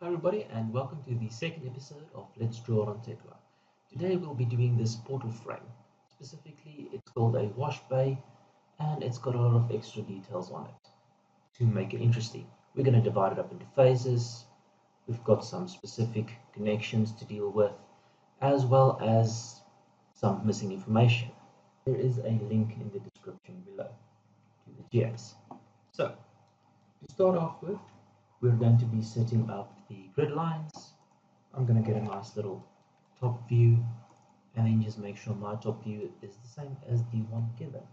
Hi everybody and welcome to the second episode of Let's Draw on Tekla. Today we'll be doing this portal frame. Specifically it's called a wash bay and it's got a lot of extra details on it. To make it interesting, we're going to divide it up into phases. We've got some specific connections to deal with as well as some missing information. There is a link in the description below to the GS. So to start off with, we're going to be setting up the grid lines. I'm going to get a nice little top view and then just make sure my top view is the same as the one given.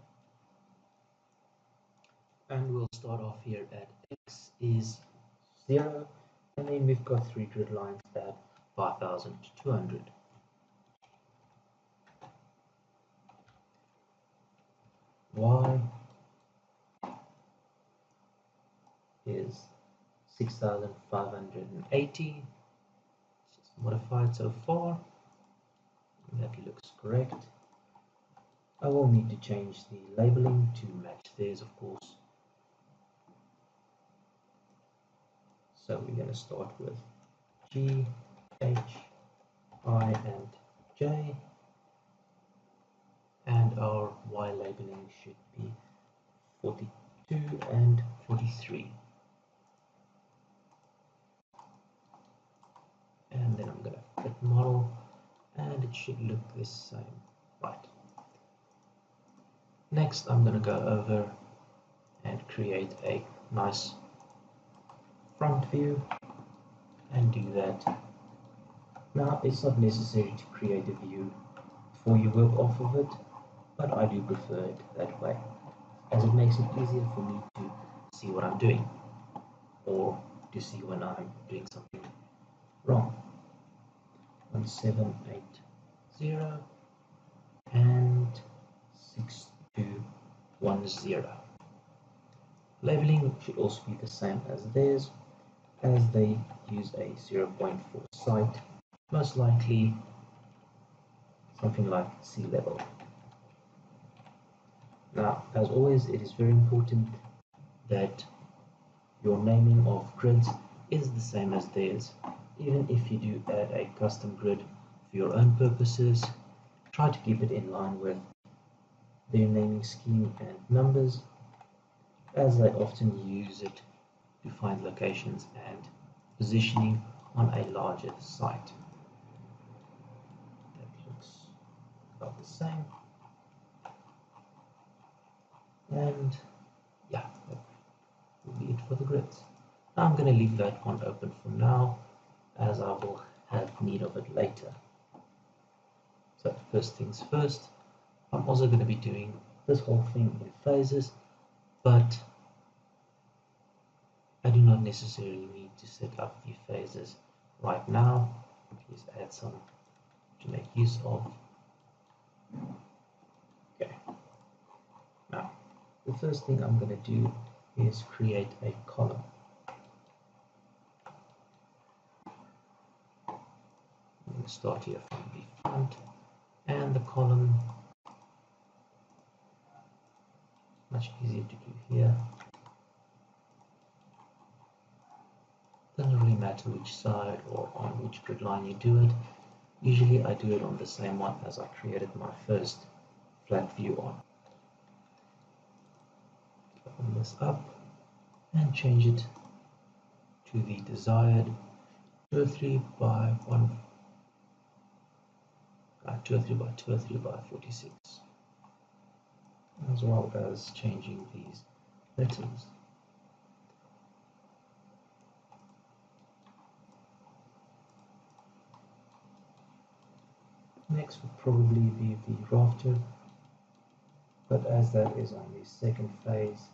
And we'll start off here at x is 0 and then we've got three grid lines at 5200. Y is 6580. It's modified so far. That looks correct. I will need to change the labeling to match theirs, of course. So we're going to start with G, H, I, and J. And our Y labeling should be 42 and 43. And then I'm going to fit model and it should look the same. Right. Next I'm going to go over and create a nice front view and do that. Now it's not necessary to create a view before you work off of it, but I do prefer it that way as it makes it easier for me to see what I'm doing or to see when I'm doing something wrong. 1780 and 6210. Labeling should also be the same as theirs, as they use a 0.4 site, most likely something like sea level. Now, as always, it is very important that your naming of grids is the same as theirs. Even if you do add a custom grid for your own purposes, try to keep it in line with their naming scheme and numbers, as they often use it to find locations and positioning on a larger site. That looks about the same. And yeah, that will be it for the grids. Now I'm going to leave that one open for now, as I will have need of it later. So first things first, I'm also going to be doing this whole thing in phases, but I do not necessarily need to set up the phases right now. Just add some to make use of. Okay. Now, the first thing I'm going to do is create a column. I'm going to start here from the front, and the column, much easier to do here. Doesn't really matter which side or on which grid line you do it. Usually I do it on the same one as I created my first flat view on. Open this up and change it to the desired 203 by 203 by 46, as well as changing these letters. Next would probably be the rafter, but as that is on the second phase,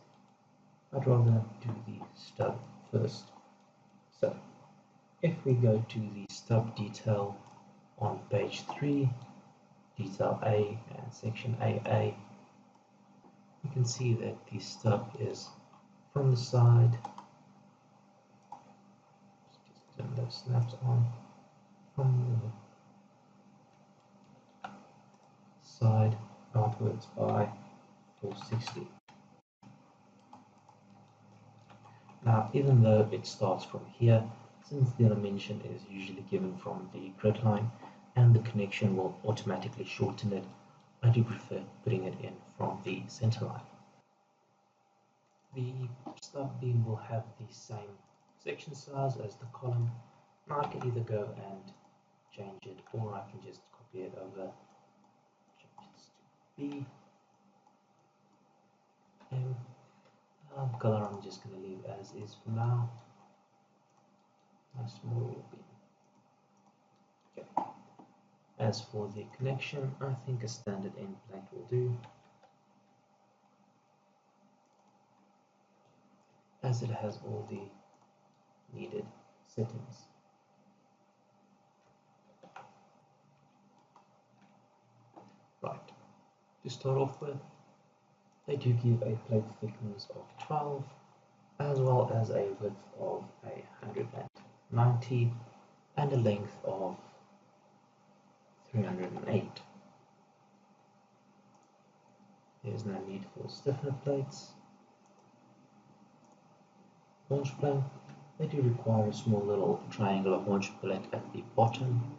I'd rather do the stub first. So if we go to the stub detail on page 3, detail A and section AA, you can see that the stub is from the side. Just turn those snaps on from the side outwards by 460. Now, even though it starts from here, since the dimension is usually given from the grid line and the connection will automatically shorten it, I do prefer putting it in from the center line. The stub beam will have the same section size as the column. Now I can either go and change it, or I can just copy it over, change this to B, M. Color I'm just going to leave as is for now. A small beam. Okay. As for the connection, I think a standard end plate will do, as it has all the needed settings. Right, to start off with, they do give a plate thickness of 12, as well as a width of 190 and a length of 308. There's no need for stiffener plates. Haunch plate, they do require a small little triangular haunch plate at the bottom.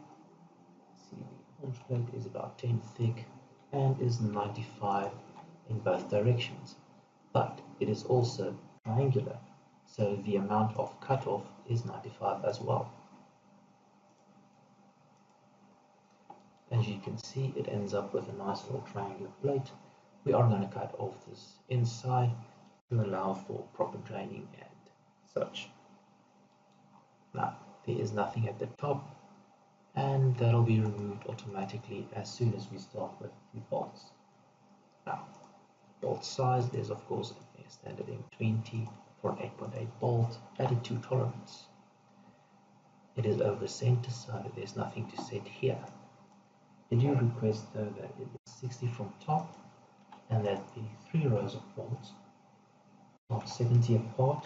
See, the haunch plate is about 10 thick and is 95 in both directions, but it is also triangular, so the amount of cutoff is 95 as well. As you can see, it ends up with a nice little triangular plate. We are going to cut off this inside to allow for proper draining and such. Now, there is nothing at the top, and that'll be removed automatically as soon as we start with the bolts. Now, bolt size is of course a standard M20 for an 8.8 bolt at a 2 tolerance. It is over center, so there's nothing to set here. They do request though that it is 60 from top and that the 3 rows of bolts are 70 apart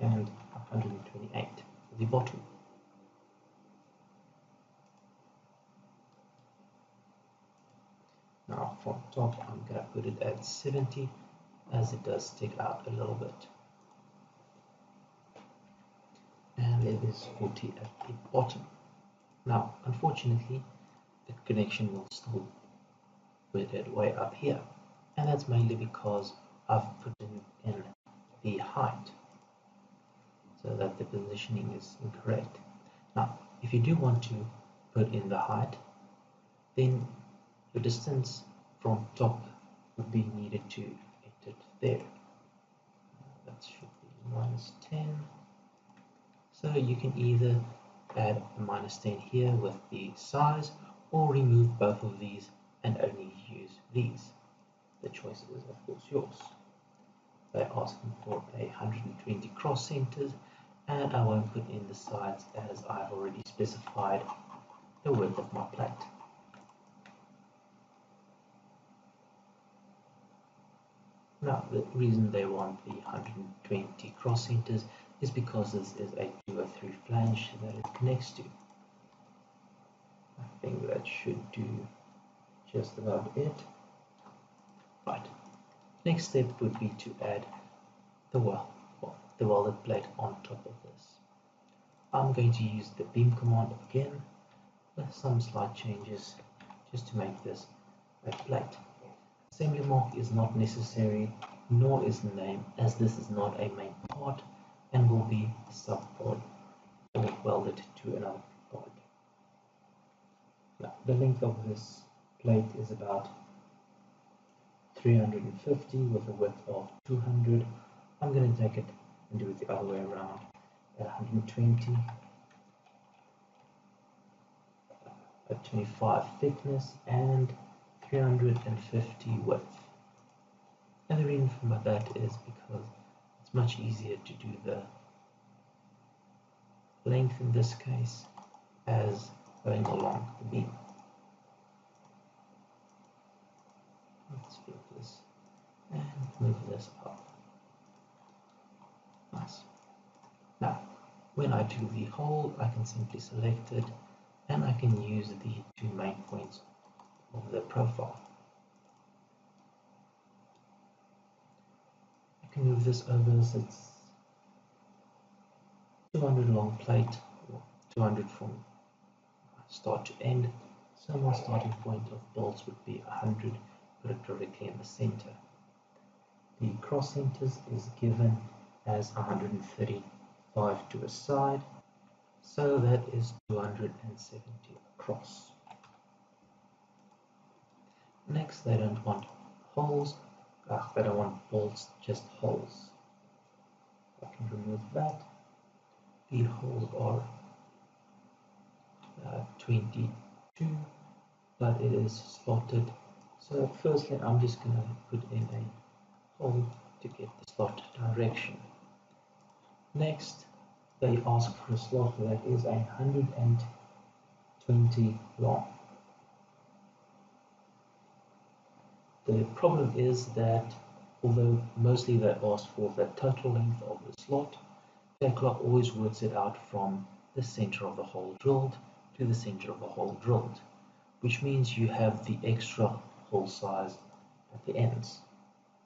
and 128 for the bottom. Now from top I'm going to put it at 70 as it does stick out a little bit. And it is 40 at the bottom. Now unfortunately the connection will still put it way up here, and that's mainly because I've put in the height so that the positioning is incorrect. Now if you do want to put in the height, then the distance from top would be needed to enter it there. That should be -10. So you can either add a -10 here with the size, or remove both of these and only use these. The choice is of course yours. They're asking for 120 cross centers, and I won't put in the sides as I've already specified the width of my plate. Now the reason they want the 120 cross centers is because this is a 203 flange that it connects to. I think that should do just about it. Right. Next step would be to add the welded plate on top of this. I'm going to use the beam command again with some slight changes just to make this a plate. Assembly mark is not necessary, nor is the name, as this is not a main part and will be a sub part or welded to another part. Now, the length of this plate is about 350 with a width of 200. I'm going to take it and do it the other way around at 120, at 25 thickness and 350 width. And the reason for that is because it's much easier to do the length in this case as going along the beam. Let's flip this and move this up. Nice. Now, when I do the hole, I can simply select it and I can use the 2 main points of the profile. I can move this over, so it's 200 long plate 200 from start to end, so my starting point of bolts would be 100, put it directly in the center. The cross centers is given as 135 to a side, so that is 270 across. Next, they don't want holes, they don't want bolts, just holes. I can remove that. The holes are 22, but it is slotted. So firstly, I'm just going to put in a hole to get the slot direction. Next, they ask for a slot that is 120 long. The problem is that although mostly they ask for the total length of the slot, Tekla always works it out from the center of the hole drilled to the center of the hole drilled, which means you have the extra hole size at the ends,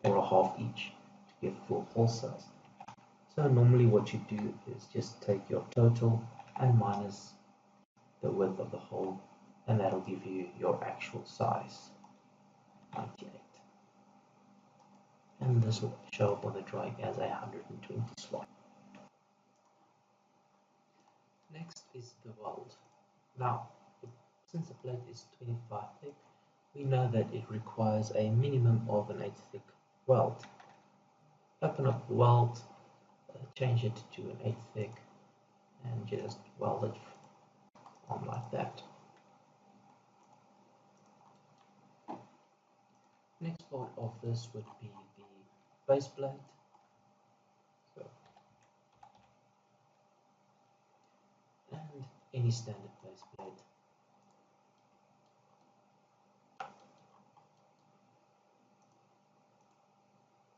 or a half each, to get full hole size. So normally what you do is just take your total and minus the width of the hole, and that'll give you your actual size, 98. And this will show up on the drawing as a 120 slot. Next is the weld. Now, since the plate is 25 thick, we know that it requires a minimum of an 8 thick weld. Open up the weld, change it to an 8 thick, and just weld it on like that. Next part of this would be the base plate. And any standard base plate.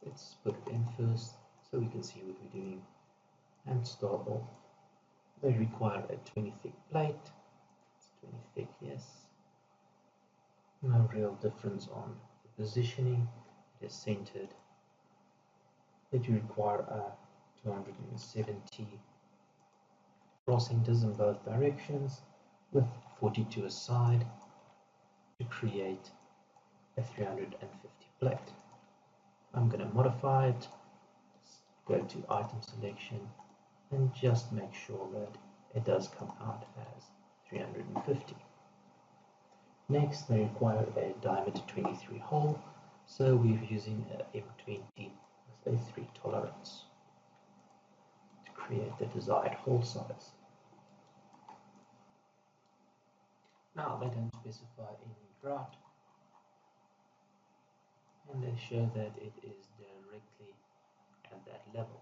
Let's put it in first so we can see what we're doing and start off. They require a 20 thick plate. It's 20 thick, yes. No real difference on the positioning. It is centered. They do require a 270 cross centers in both directions with 42 aside to create a 350 plate. I'm going to modify it, go to item selection, and just make sure that it does come out as 350. Next, they require a diameter 23 hole, so we're using a M20 with a 3 tolerance to create the desired hole size. Now they don't specify any grout, and they show that it is directly at that level.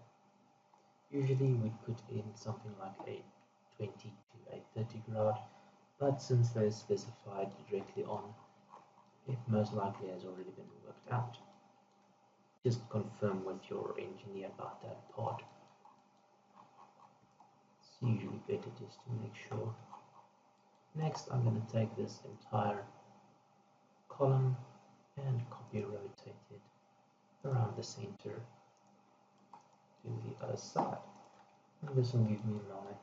Usually we put in something like a 20 to a 30 grout, but since they're specified directly on, it most likely has already been worked out. Just confirm with your engineer about that part. It's usually better just to make sure. Next, I'm going to take this entire column and copy rotate it around the center to the other side. And this will give me my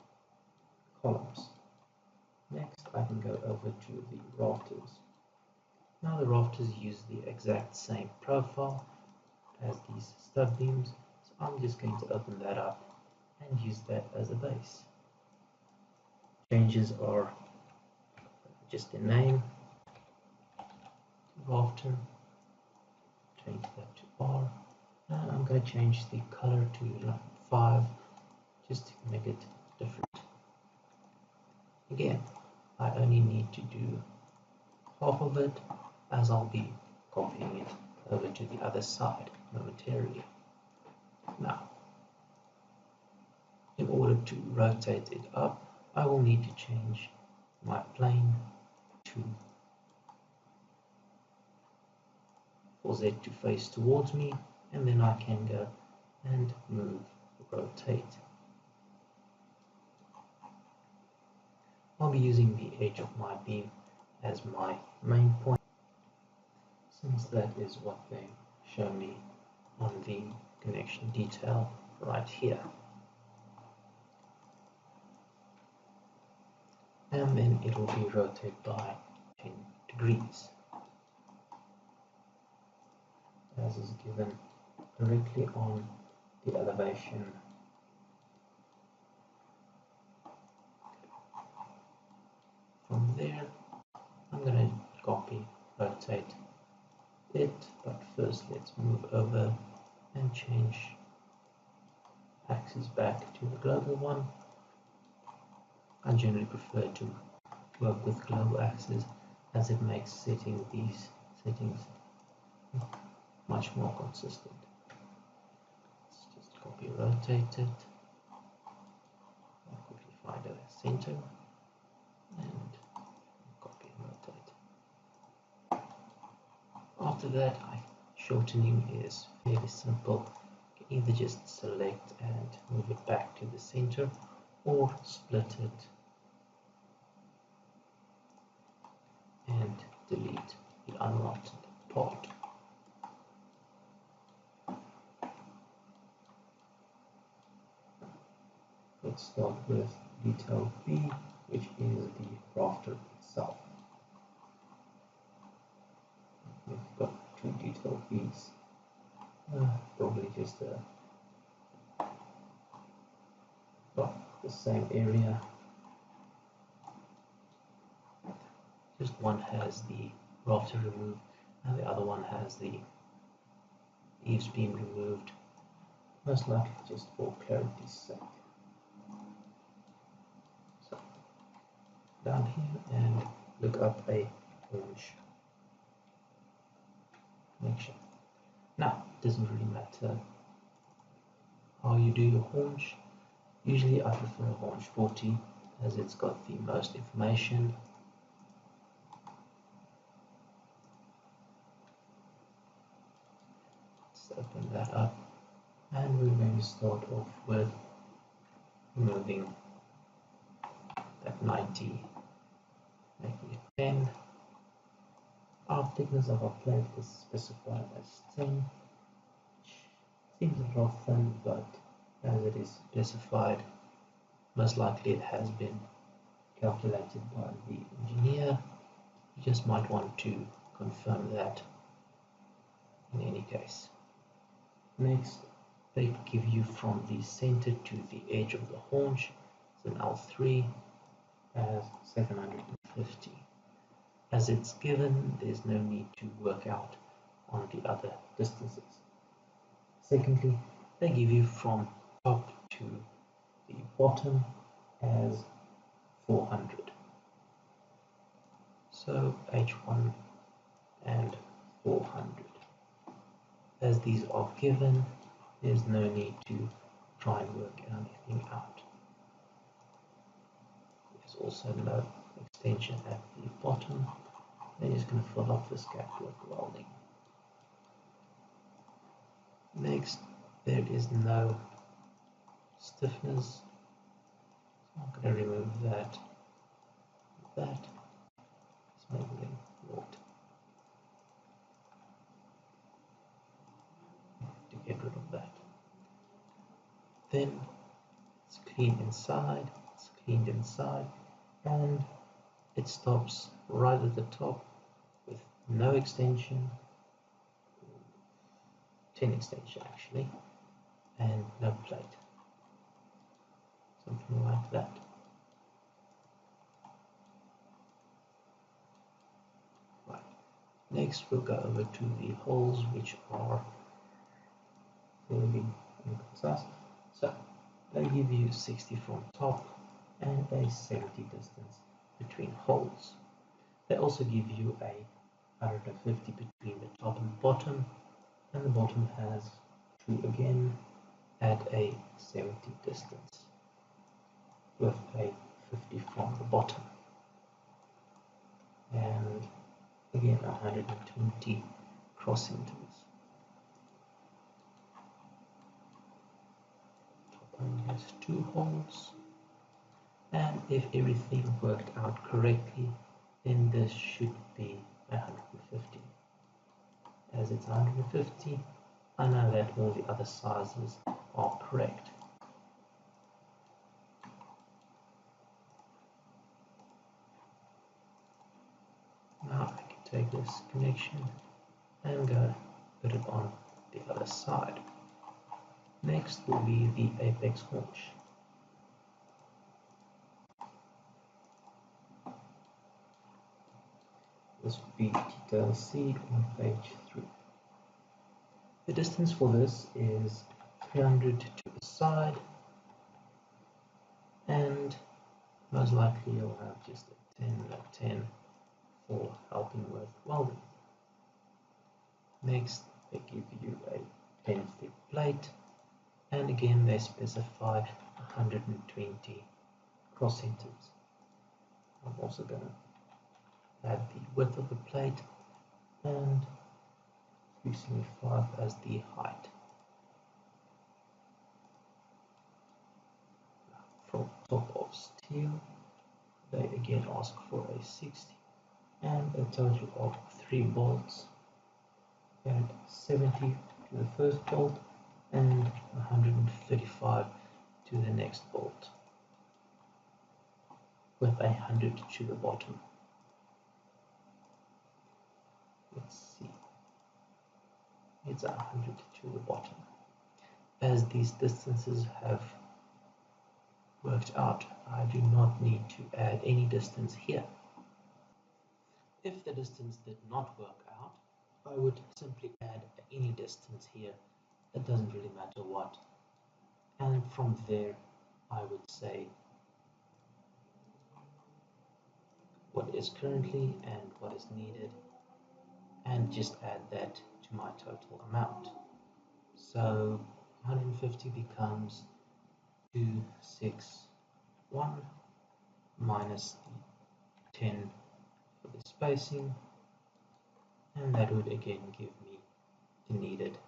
columns. Next, I can go over to the rafters. Now the rafters use the exact same profile as these stud beams, so I'm just going to open that up and use that as a base. Changes are just the name, rafter, change that to R, and I'm going to change the color to 5 just to make it different. Again, I only need to do half of it, as I'll be copying it over to the other side momentarily. Now, in order to rotate it up, I will need to change my plane to for Z to face towards me, and then I can go and move, rotate. I'll be using the edge of my beam as my main point, since that is what they show me on the connection detail right here. and then it will be rotated by 10 degrees as is given directly on the elevation. From there I'm going to copy, rotate it, but first let's move over and change axis back to the global one. I generally prefer to work with global axis as it makes setting these settings much more consistent. Let's just copy, rotate it. I'll quickly find a center and copy and rotate. After that, shortening is fairly simple. You can either just select and move it back to the center or split it and delete the unwanted part. Let's start with detail B, which is the rafter itself. We've got two detail Bs, probably just the same area. Just one has the rafter removed and the other one has the eaves beam removed, most likely just for clarity's sake. So down here and look up a haunch connection. Now it doesn't really matter how you do your haunch. Usually I prefer haunch 40 as it's got the most information. Open that up and we're going to start off with removing that 90, making it 10. Our thickness of our plate is specified as 10, which seems a little thin, but as it is specified, most likely it has been calculated by the engineer. You just might want to confirm that in any case. Next, they give you from the center to the edge of the haunch. It's an L3 as 750. As it's given, there's no need to work out on the other distances. Secondly, they give you from top to the bottom as 400. So H1 and 400. As these are given, there's no need to try and work anything out. There's also no extension at the bottom. They're just going to fill up this gap with welding. Next, there is no stiffness. So I'm going to remove that. That is making water. To get rid of that. Then it's clean inside, it's cleaned inside, and it stops right at the top with no extension, 10 extension actually, and no plate. Something like that. Right. Next we'll go over to the holes, which are fairly inconcise. So they give you 60 from top and a 70 distance between holes. They also give you a 150 between the top and bottom, and the bottom has 2 again at a 70 distance with a 50 from the bottom, and again 120 cross intervals. Top only has 2 holes, and if everything worked out correctly, then this should be 150. As it's 150, I know that all the other sizes are correct. take this connection and go put it on the other side. Next will be the apex haunch. This will be detail C on page 3. The distance for this is 300 to the side, and most likely you'll have just a 10 and a 10 for helping with welding. Next, they give you a 10 thick plate, and again they specify 120 cross centers. I'm also going to add the width of the plate and 375 as the height. From top of steel, they again ask for a 60 and a total of 3 bolts. Add 70 to the first bolt and 135 to the next bolt, with 100 to the bottom. Let's see, it's 100 to the bottom. As these distances have worked out, I do not need to add any distance here. If the distance did not work out, I would simply add any distance here. It doesn't really matter what. And from there, I would say what is currently and what is needed, and just add that to my total amount. So 150 becomes 261 minus the 10 for the spacing, and that would again give me the needed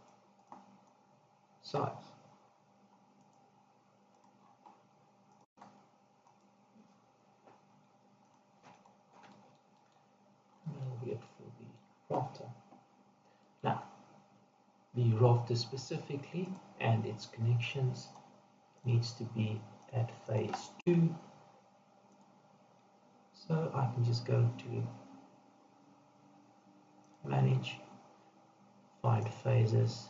size. That'll be it for the rafter. Now, the rafter specifically and its connections needs to be at phase 2. So I can just go to manage, find phases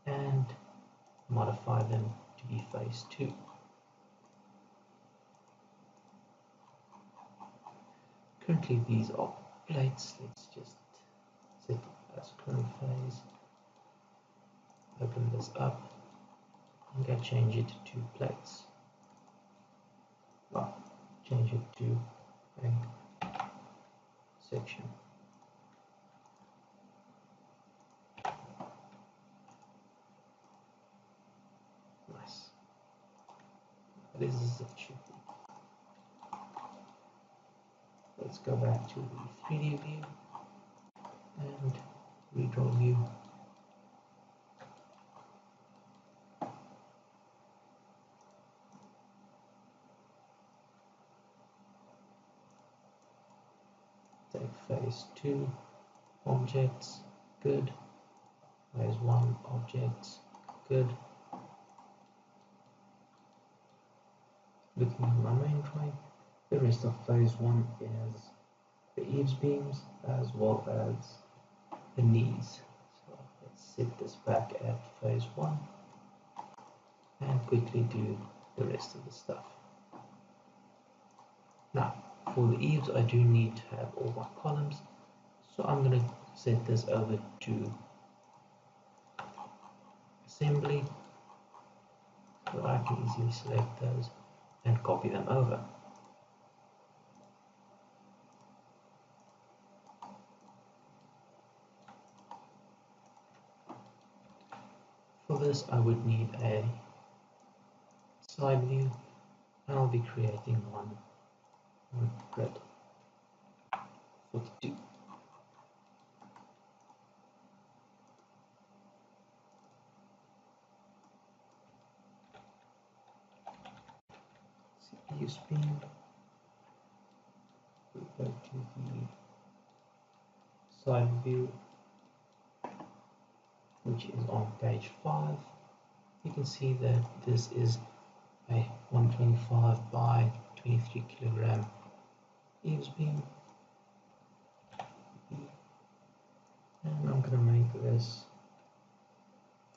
and modify them to be phase 2. Currently these are plates. Let's just set it as current phase, open this up and go change it to plates. Well, change it to a section. Nice. This is it should be. Let's go back to the 3D view and redraw view. Take phase 2 objects, good. Phase 1 objects, good. Looking at my main drawing, the rest of phase 1 is the eaves beams as well as the knees. So let's set this back at phase 1 and quickly do the rest of the stuff. Now, for the eaves, I do need to have all my columns, so I'm going to set this over to assembly so I can easily select those and copy them over. For this, I would need a side view, and I'll be creating one on grid 42. CPU spin. We go to the side view, which is on page 5. You can see that this is a 125 by 23 kilogram eaves beam. and I'm going to make this,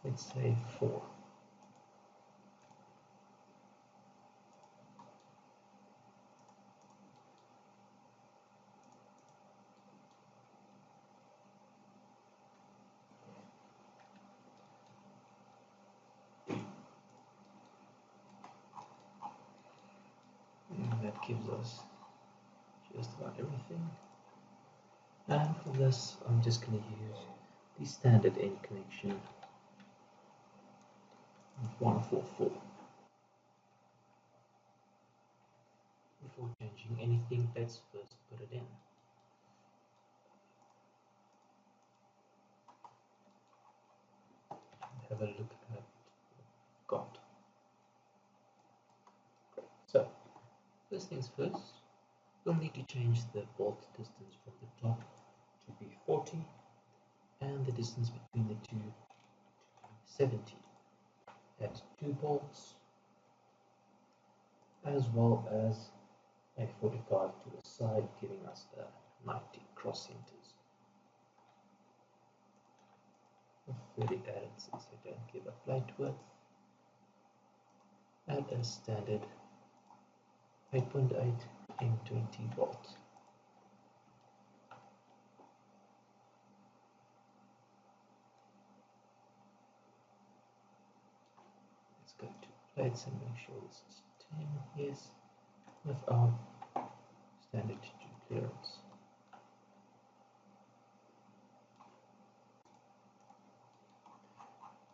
let's say 4. And that gives us just about everything. And for this, I'm just going to use the standard end connection of 144. Before changing anything, let's first put it in. Have a look at what we've got. Great. So, first things first, we'll need to change the bolt distance from the top to be 40 and the distance between the two to be 70. That's 2 bolts as well as a 45 to the side, giving us a 90 cross centers. 30 added since I don't give a plate width. Add a standard 8.8 M20 bolt. Let's go to plates and make sure this is 10, yes, with our standard 2 clearance.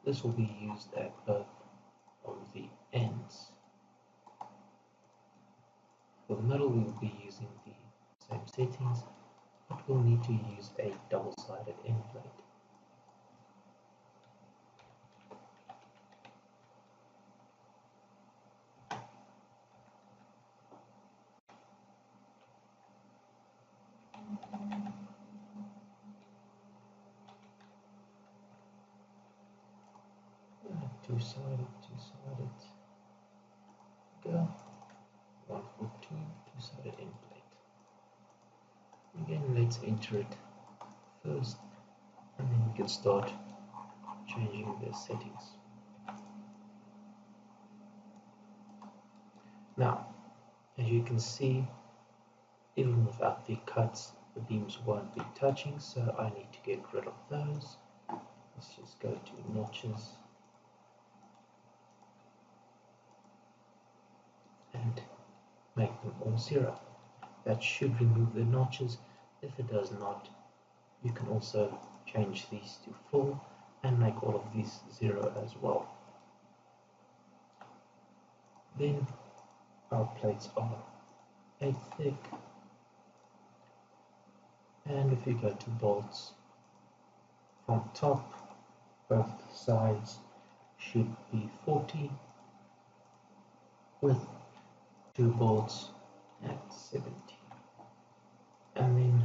This will be used at both of the ends. For the middle, we will be using the same settings, but we'll need to use a double-sided end plate. Two-sided, go. 1 for 2, two-sided end plate. Again, let's enter it first, and then we can start changing the settings. Now, as you can see, even without the cuts, the beams won't be touching, so I need to get rid of those. Let's just go to notches and make them all 0. That should remove the notches. If it does not, you can also change these to full and make all of these 0 as well. Then our plates are 8 thick, and if you go to bolts from top, both sides should be 40 with 2 bolts at 70, and then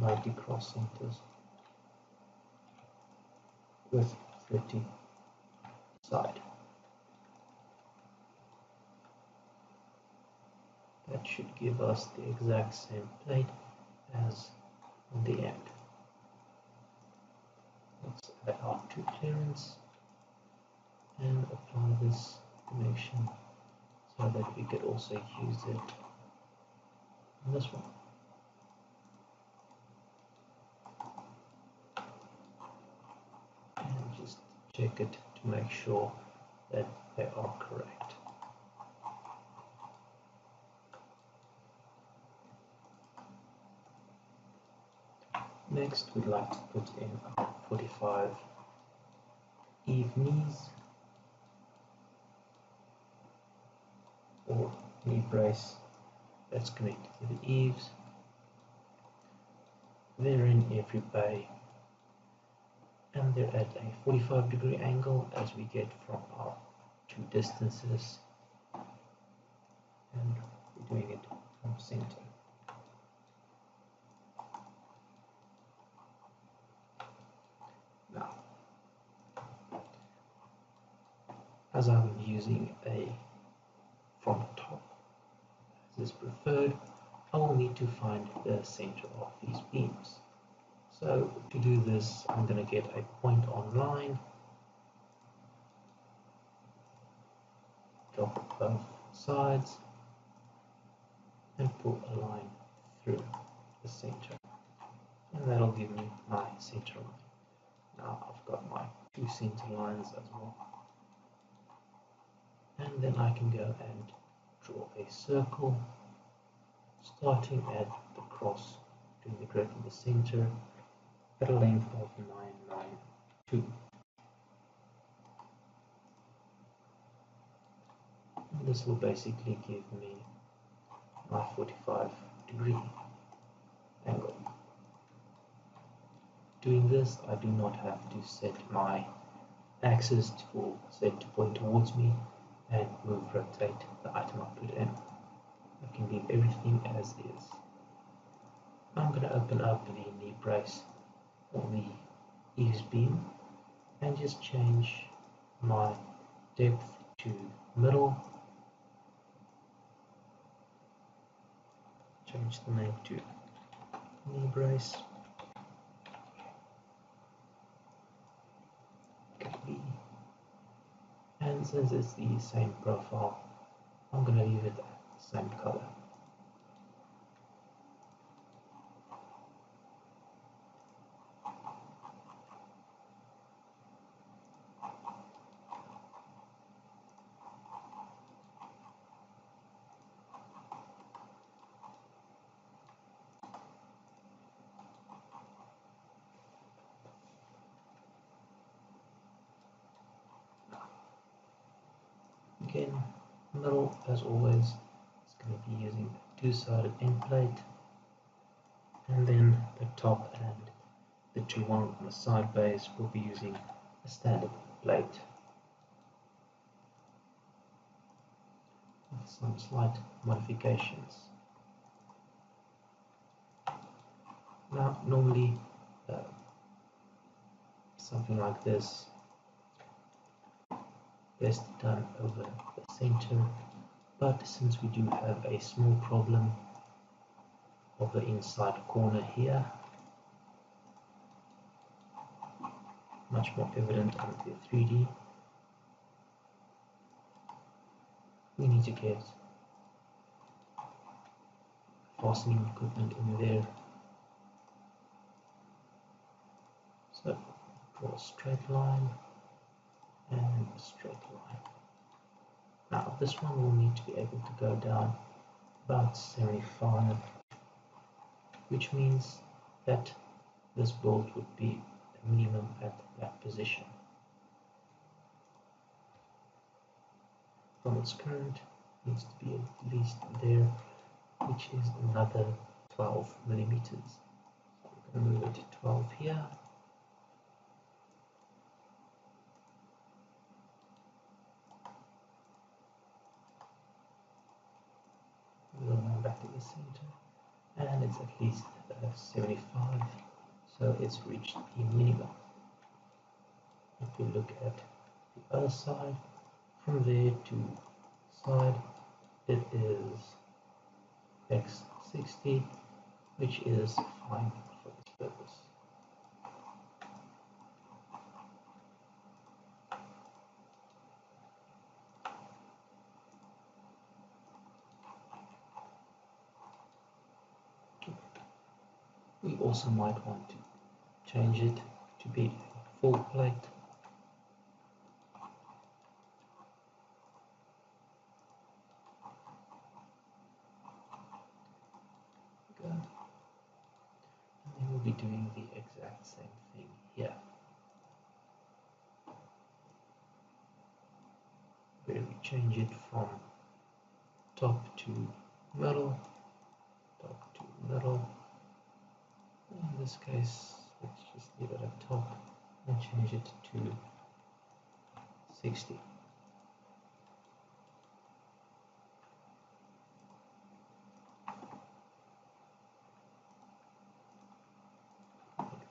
90 cross centers with 30 side. That should give us the exact same plate as on the end. Let's add our 2 clearance and apply this connection so that we could also use it on this one. And just check it to make sure that they are correct. Next, we'd like to put in our 45 eave knees or knee brace that's connected to the eaves. They're in every bay, and they're at a 45-degree angle as we get from our 2 distances, and we're doing it from center. Now, as I'm using a from top as is preferred, I will need to find the center of these beams. So to do this, I'm going to get a point on line, drop both sides, and pull a line through the center. And that'll give me my center line. Now I've got my two center lines as well. And then I can go and draw a circle, starting at the cross, doing the grid in the center, at a length of 992. And this will basically give me my 45-degree angle. Doing this, I do not have to set my axis for set to point towards me and rotate the item I put in. I can leave everything as is. I'm going to open up the knee brace or the eaves beam and just change my depth to middle. Change the name to knee brace. And since it's the same profile, I'm going to leave it the same color. Again, middle, as always, is going to be using a two-sided end plate, and then the top and the two on the side base will be using a standard plate with some slight modifications. Now, normally something like this best done over the center, but since we do have a small problem of the inside corner here, much more evident on the 3D, we need to get fastening equipment in there. So draw a straight line and a straight line. Now this one will need to be able to go down about 75, which means that this bolt would be a minimum at that position. From its current, needs to be at least there, which is another 12 millimeters. So we're going to move it to 12 here. Back to the center, and it's at least 75, so it's reached the minimum. If we look at the other side, from there to side, it is x60, which is fine for this purpose. We also might want to change it to be a full plate. Go. And then we'll be doing the exact same thing here, where we change it from top to middle, top to middle. In this case, let's just leave it at top and change it to 60.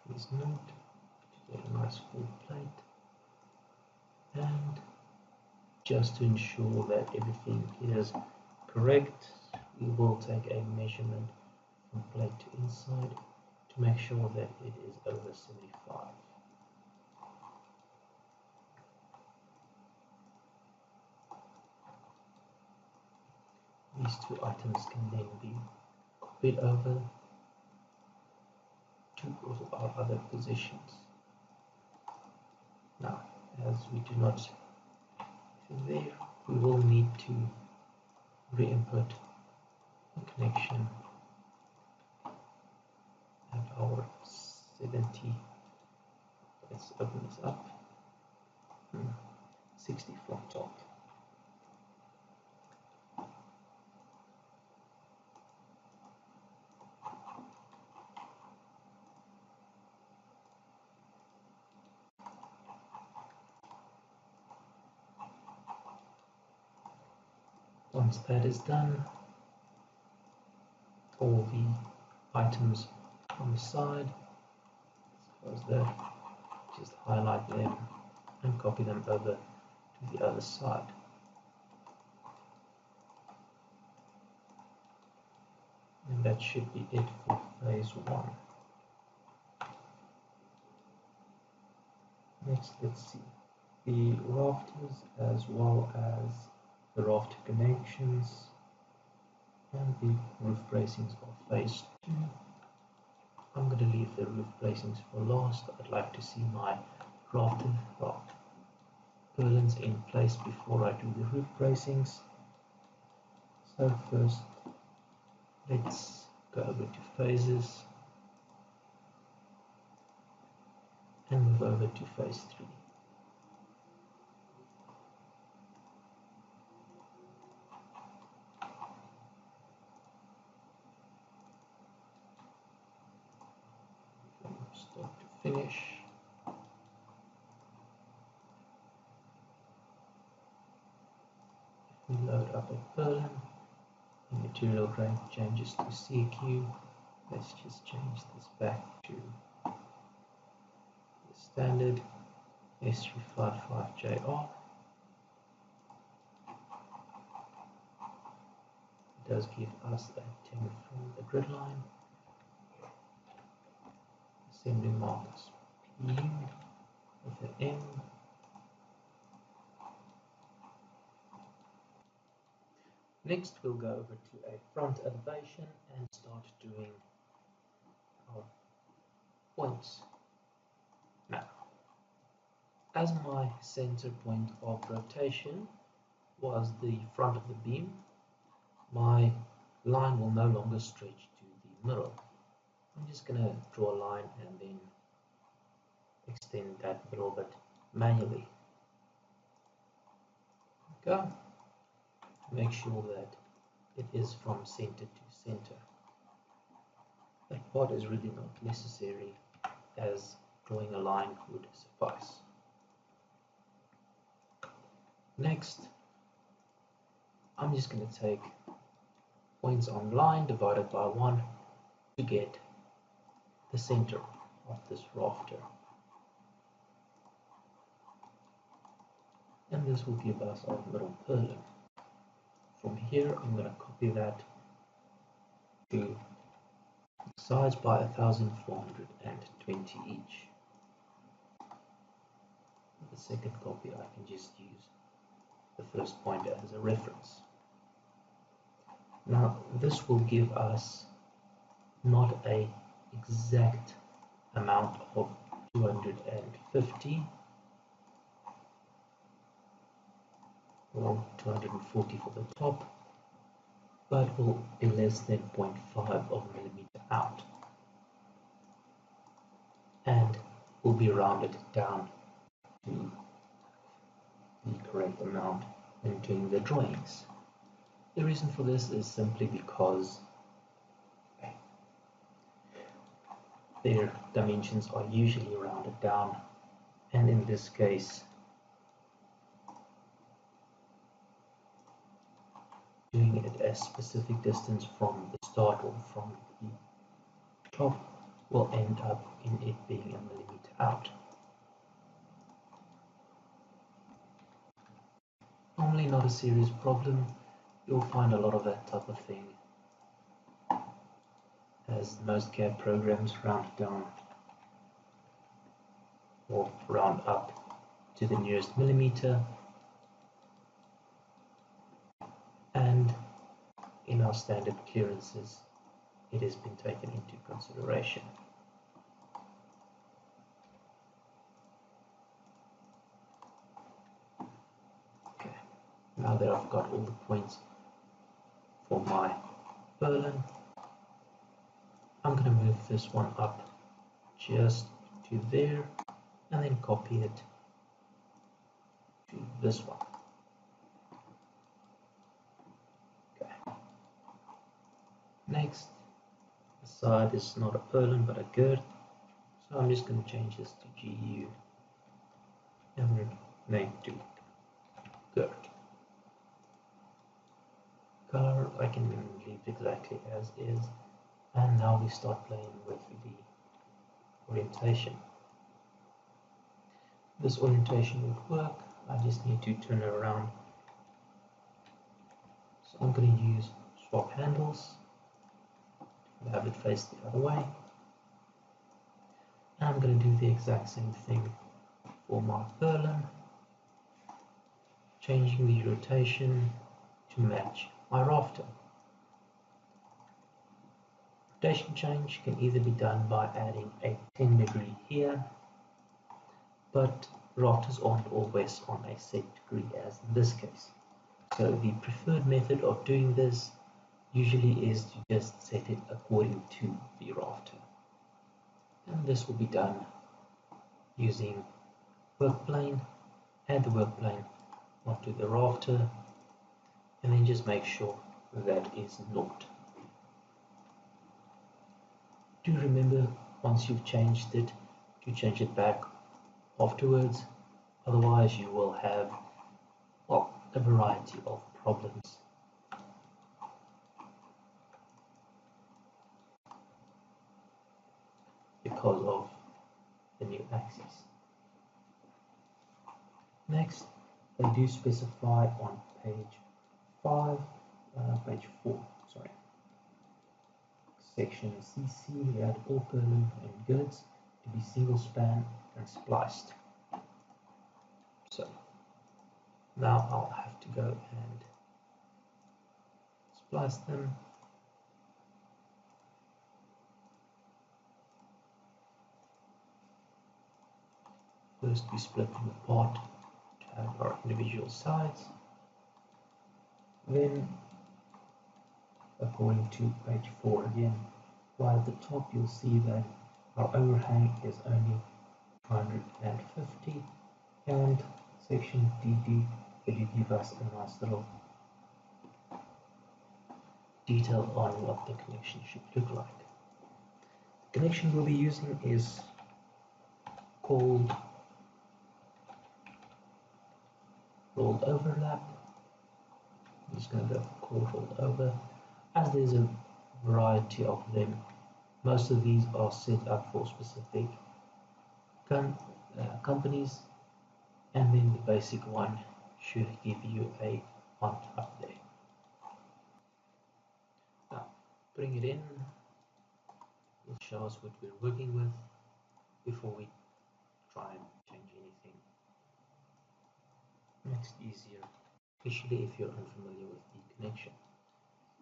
Please note to get a nice full plate, and just to ensure that everything is correct, we will take a measurement from plate to inside to make sure that it is over 75. These two items can then be copied over to our other positions. Now, as we do not see there, we will need to re-input the connection at our 70. Let's open this up. 60 from top. Once that is done, all the items on the side, as that, just highlight them and copy them over to the other side. And that should be it for phase 1. Next, let's see the rafters as well as the rafter connections and the roof bracings of phase 2. I'm going to leave the roof bracings for last. I'd like to see my rafter purlins in place before I do the roof bracings. So first, let's go over to phases and move over to phase 3. From start to finish. If we load up a purlin, the material grade changes to CQ. Let's just change this back to the standard S355JR. It does give us a 10 from the grid line. Assembly markers P with an M. Next, we'll go over to a front elevation and start doing our points. Now, as my center point of rotation was the front of the beam, my line will no longer stretch to the middle. I'm just going to draw a line and then extend that middle bit manually. Go. Make sure that it is from center to center. That part is really not necessary, as drawing a line would suffice. Next, I'm just going to take points on line divided by 1 to get the center of this rafter. And this will give us our middle purlin. From here, I'm going to copy that to sides by 1420 each. For the second copy, I can just use the first point as a reference. Now, this will give us not a exact amount of 250 or 240 for the top, but will be less than 0.5 of a millimeter out, and will be rounded down to the correct amount when doing the drawings. The reason for this is simply because their dimensions are usually rounded down, and in this case doing it a specific distance from the start or from the top will end up in it being a millimeter out. Normally not a serious problem. You'll find a lot of that type of thing as most CAD programs, round down or round up to the nearest millimeter, and in our standard clearances it has been taken into consideration. Okay, now that I've got all the points for my purlin, I'm going to move this one up just to there and then copy it to this one. Okay. Next, the side is not a purlin but a girth, so I'm just going to change this to GU and name to girth. Color I can leave exactly as is, and now we start playing with the orientation. This orientation would work, I just need to turn it around. So I'm going to use swap handles, have it face the other way, and I'm going to do the exact same thing for my purlin, changing the rotation to match my rafter. Rotation change can either be done by adding a 10-degree here, but rafters aren't always on a set degree as in this case. So the preferred method of doing this usually is to just set it according to the rafter. And this will be done using work plane, add the work plane onto the rafter, and then just make sure that is not. Do remember, once you've changed it, to change it back afterwards, otherwise you will have, well, a variety of problems. Because of the new axis. Next, they do specify on page 4, sorry, section CC, that all purlin and girths to be single span and spliced. So now I'll have to go and splice them. First we split them apart to have our individual sides. Then, according to page 4 again, right at the top you'll see that our overhang is only 250, and section DD will give us a nice little detail on what the connection should look like. The connection we'll be using is called rolled overlap. I'm just going to go for core rolled over, as there's a variety of them. Most of these are set up for specific companies, and then the basic one should give you a on top there. Now, bring it in, will show us what we're working with before we try and change anything. Makes it easier, especially if you're unfamiliar with the connection.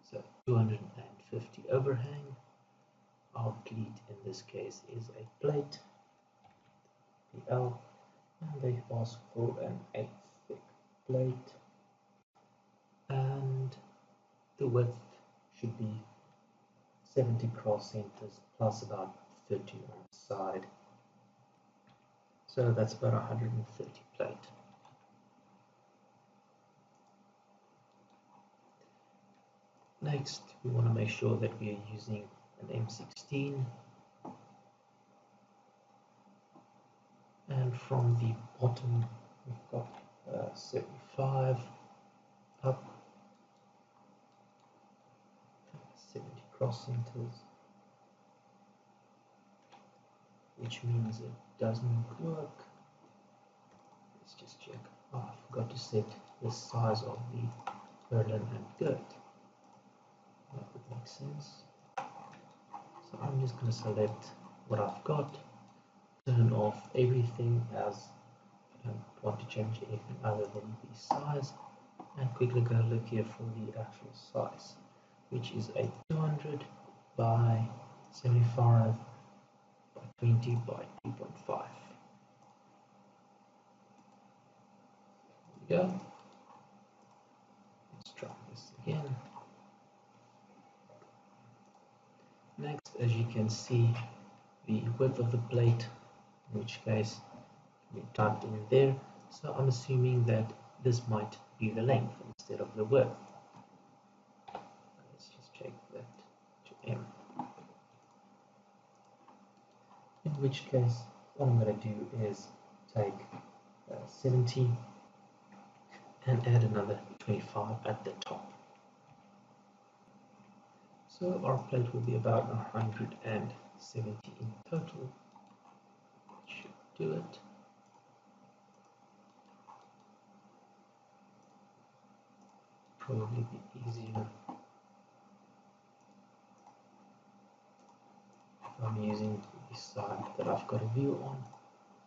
So 250 overhang. Our cleat in this case is a plate, PL, and they ask for an 8 thick plate, and the width should be 70 cross centers plus about 30 on the side. So that's about 130 plate. Next, we want to make sure that we are using an M16, and from the bottom we've got 75 up, 70 cross centers, which means it doesn't work. Let's just check. Oh, I forgot to set the size of the purlin and girth. That would make sense. So I'm just going to select what I've got, turn off everything as I don't want to change anything other than the size, and quickly go look here for the actual size, which is a 200 by 75 by 20 by 2.5. There we go. Let's try this again. Next, as you can see, the width of the plate, in which case we typed in there, so I'm assuming that this might be the length instead of the width. Let's just check that to M. In which case, what I'm going to do is take 70 and add another 25 at the top. So our plate will be about 170 in total. That should do it. Probably be easier if I'm using the side that I've got a view on,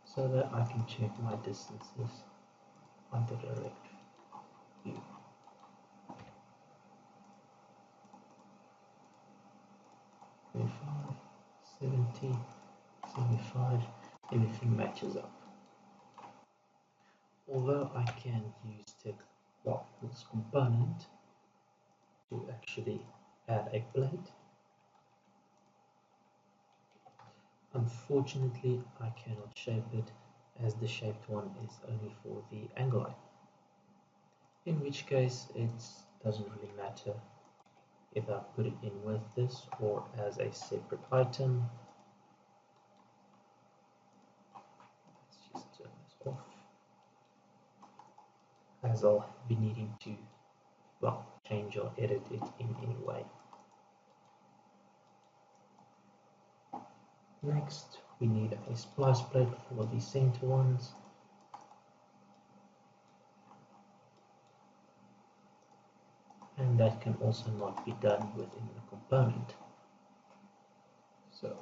so that I can check my distances on the direct view. (25, 70, 75), everything matches up. Although I can use this component to actually add a plate, unfortunately I cannot shape it, as the shaped one is only for the angle line. In which case it doesn't really matter if I put it in with this or as a separate item. Let's just turn this off, as I'll be needing to change or edit it in any way. Next, we need a splice plate for the center ones. And that can also not be done within the component. So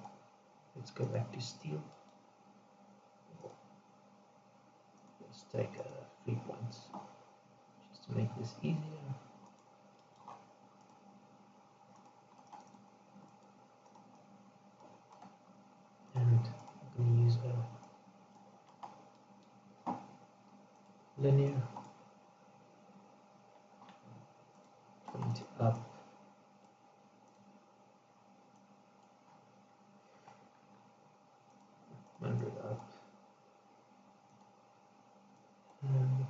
let's go back to steel. Let's take 3 points just to make this easier. And I'm going to use a linear 20 up, up, and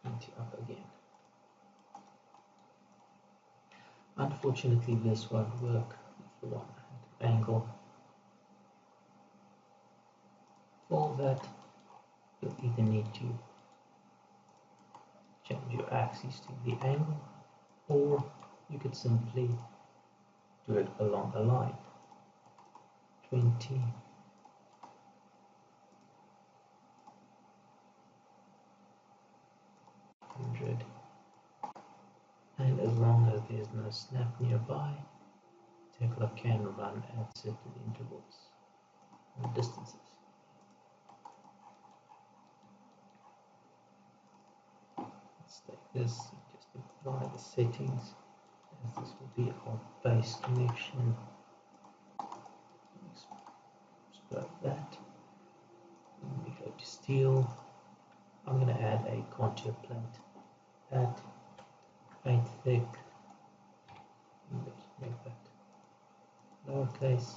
20 up again. Unfortunately, this won't work with the one angle. For that, you'll either need to change your axis to the angle, or you could simply do it along a line. 20, 100, and as long as there's no snap nearby, Tekla can run at certain intervals and distances. Let's take this just to apply the settings, as this will be our base connection. Explode that. Then we go to steel. I'm going to add a contour plate at 8 thick. Let's make that lowercase.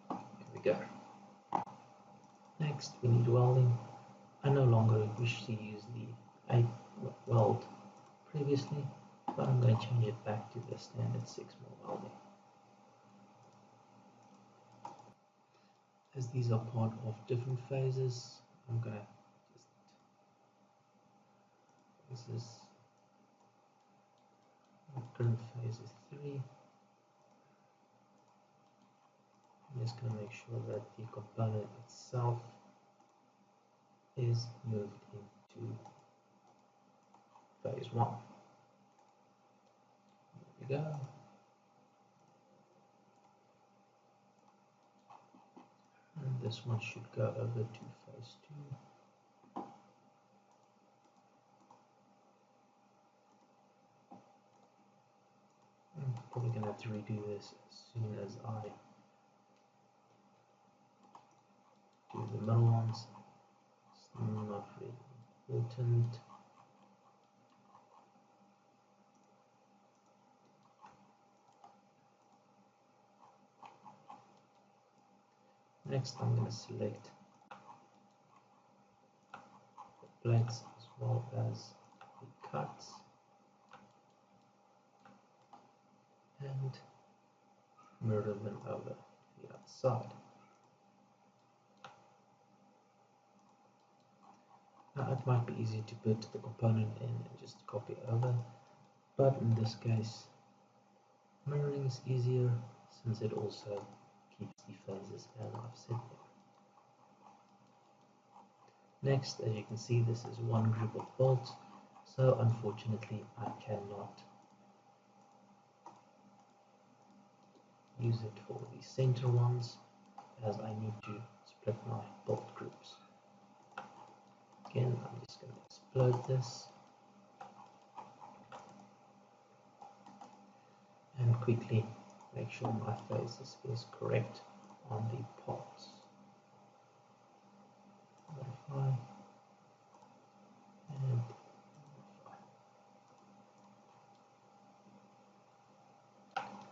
There we go. Next, we need welding. I no longer wish to use the 8 weld previously, but I'm going to change it back to the standard 6mm welding. As these are part of different phases, I'm going to this is current phase is 3. just going to make sure that the component itself is moved into phase 1. There we go. And this one should go over to phase 2. I'm probably going to have to redo this as soon as I do the middle ones. It's not really important. Next, I'm going to select the plates as well as the cuts and mirror them over the other side. Now, it might be easy to put the component in and just copy over, but in this case, mirroring is easier since it also keeps the phases as I've set them. Next, as you can see, this is one group of bolts, so unfortunately I cannot use it for the center ones as I need to split my bolt groups. Again, I'm just going to explode this and quickly make sure my phases is correct on the parts. Modify and modify.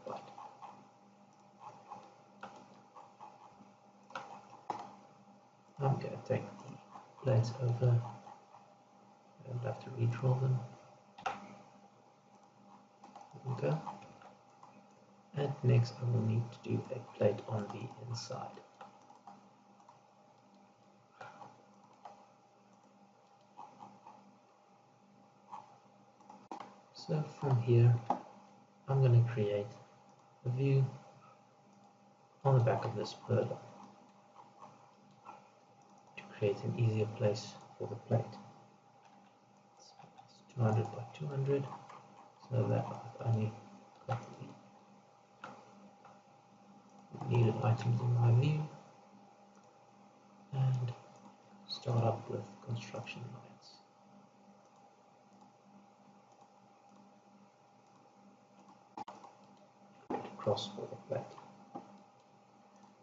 Right. I'm going to take the plates over. I don't have to redraw them. Okay. And next I will need to do a plate on the inside. So from here I'm going to create a view on the back of this purlin to create an easier place for the plate. It's 200 by 200 so that I've only got the needed items in my view, and start up with construction lines. Create a cross for the plate.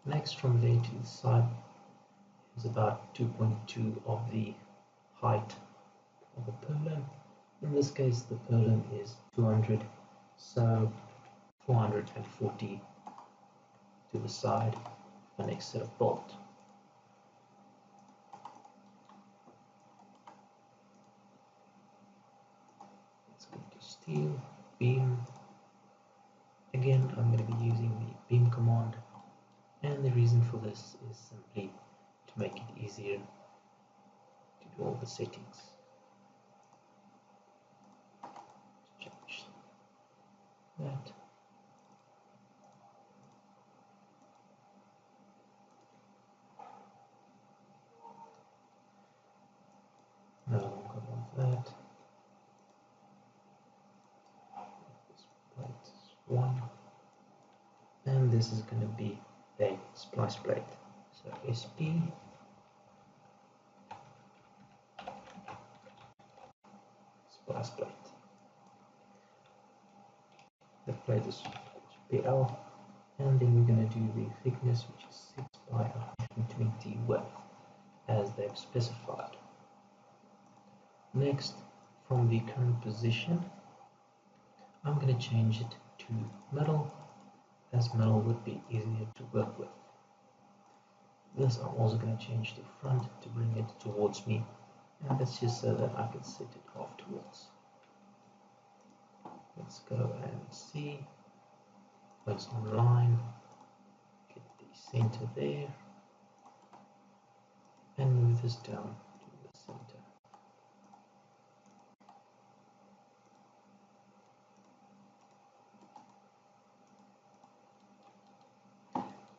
Next, from there to the side is about 2.2 of the height of the purlin. In this case the purlin is 200, so 440 to the side for the next set of bolt. Let's go to steel, beam. Again, I'm going to be using the beam command, and the reason for this is simply to make it easier to do all the settings. Change that. No longer want that. This plate is 1, and this is going to be a splice plate. So SP splice plate. The plate is PL, and then we're going to do the thickness, which is 6 by 120 width, as they've specified. Next, from the current position, I'm going to change it to middle, as middle would be easier to work with. This I'm also going to change to front to bring it towards me, and that's just so that I can set it afterwards. Let's go and see what's on line, get the center there, and move this down to the center.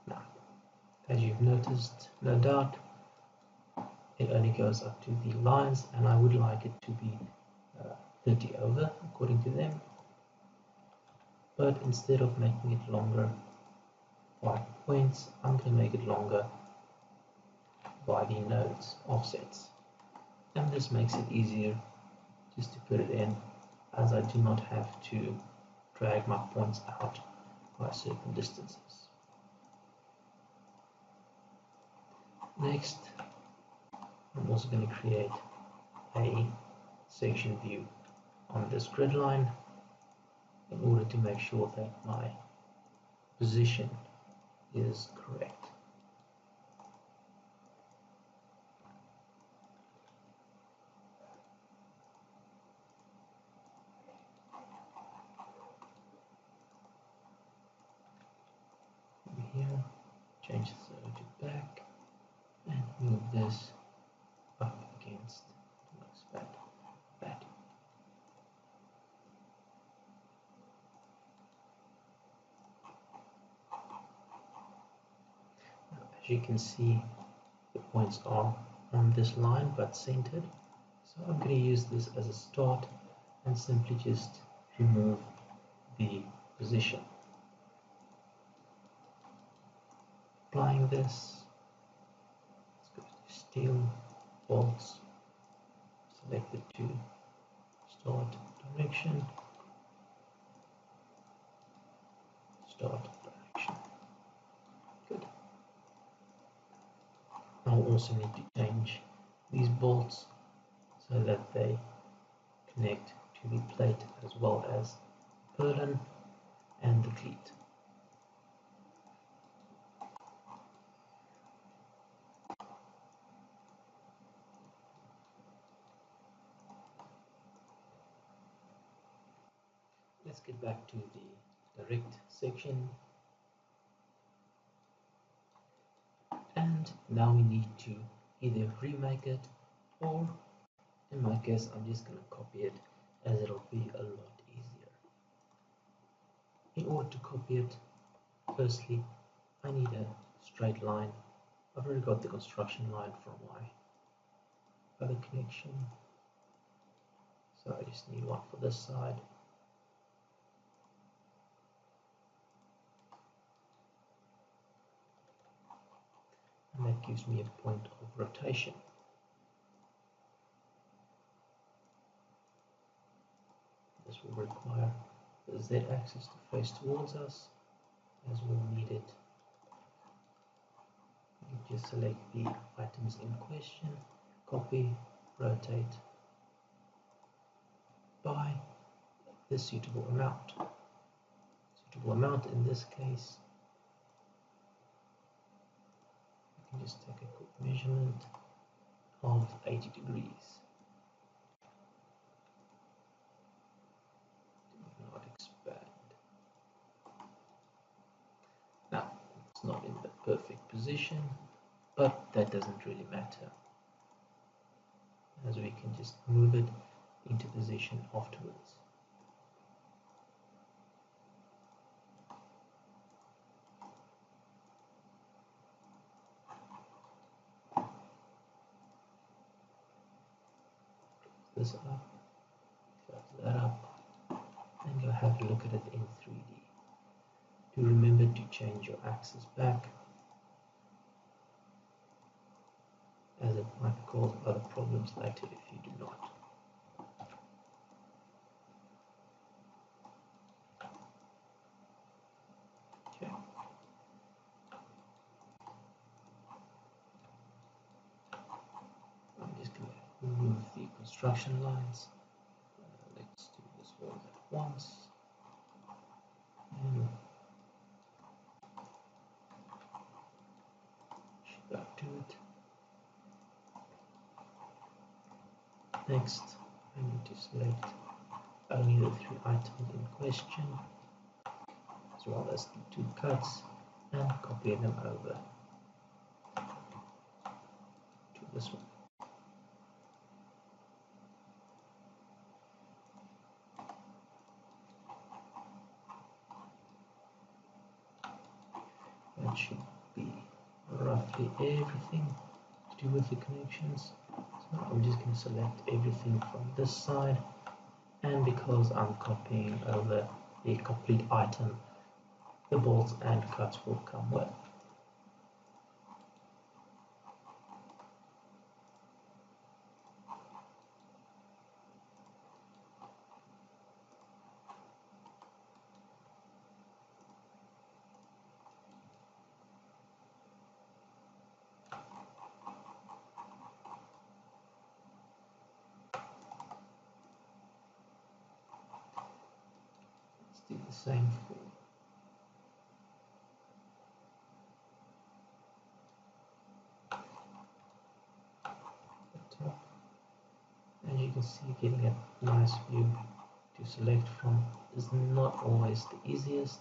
Now, As you've noticed, no doubt, it only goes up to the lines, and I would like it to be 30 over according to them, but instead of making it longer by points, I'm going to make it longer by the nodes offsets, and this makes it easier just to put it in, as I do not have to drag my points out by certain distances. Next, I'm also going to create a section view on this grid line in order to make sure that my position is correct. Here, change the origin back and move this up against the expand that. Now, as you can see, the points are on this line but centered, so I'm going to use this as a start and simply just remove the position. Applying this, let's go to steel bolts, select the two, start direction, start direction. Good. I'll also need to change these bolts so that they connect to the plate as well as purlin and the cleat. Let's get back to the direct section, and now we need to either remake it, or in my case I'm just going to copy it, as it'll be a lot easier. In order to copy it, firstly I need a straight line. I've already got the construction line from my other connection, so I just need one for this side. And that gives me a point of rotation. This will require the z-axis to face towards us, as we'll need it. You just select the items in question, copy, rotate by the suitable amount. Suitable amount in this case, you can just take a quick measurement of 80 degrees. Do not expand. Now, it's not in the perfect position, but that doesn't really matter, as we can just move it into position afterwards. This up, close that up, and go have a look at it in 3D. Do remember to change your axis back, as it might cause other problems later if you do not. Okay. I'm just going to remove the construction lines. Let's do this all at once. And back to it. Next, I need to select only the 3 items in question, as well as the 2 cuts, and copy them over to this one. That should be roughly everything to do with the connections. So I'm just going to select everything from this side, and because I'm copying over the complete item, the bolts and cuts will come with. Let's do the same for the top. As you can see, getting a nice view to select from is not always the easiest,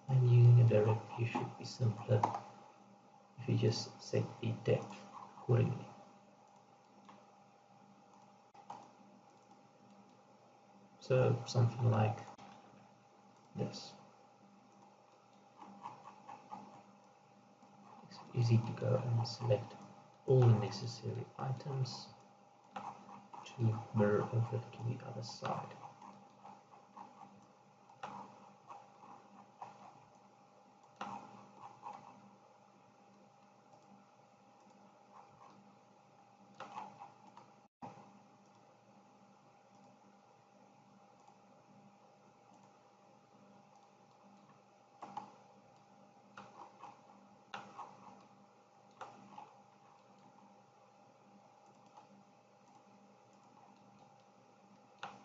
and using a direct view should be simpler if you just set the depth accordingly. So something like this. It's easy to go and select all the necessary items to mirror over to the other side.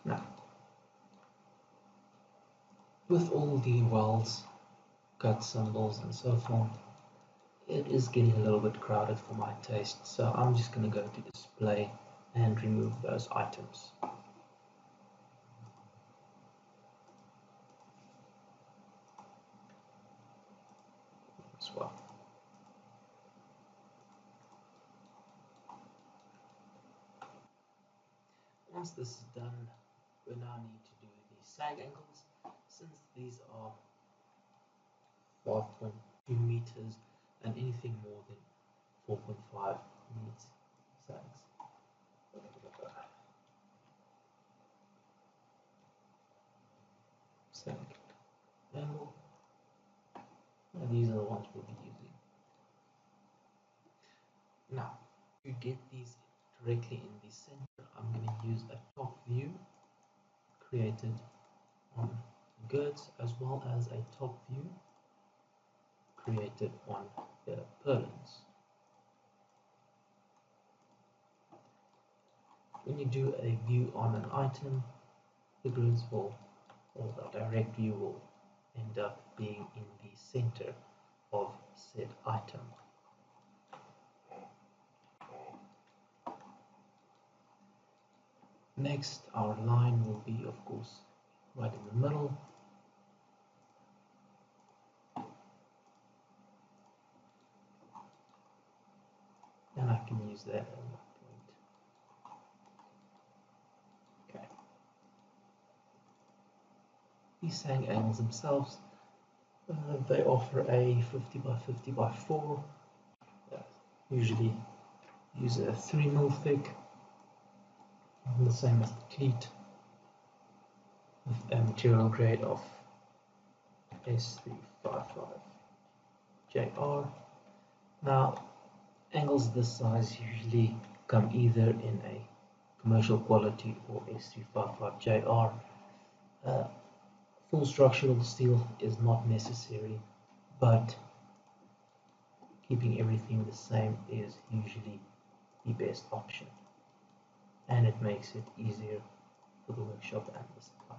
Now, with all the welds, cut symbols and so forth, it is getting a little bit crowded for my taste, so I'm just going to go to display and remove those items. As well. Once this is done, we now need to do the sag angles. Since these are 5.2 meters and anything more than 4.5 needs sags. Sag angle. And these are the ones we'll be using. Now, to get these directly in the center, I'm going to use a top view created on girts as well as a top view created on the purlins. When you do a view on an item, the grids will, or the direct view will end up being in the center of said item. Next, our line will be, of course, right in the middle. And I can use that as my point. Okay. These sag angles themselves, they offer a 50 by 50 by 4. Usually use a 3mm thick, the same as the cleat, with a material grade of S355JR. Now, angles this size usually come either in a commercial quality or S355JR. Full structural steel is not necessary, but keeping everything the same is usually the best option, and it makes it easier for the workshop and the suppliers.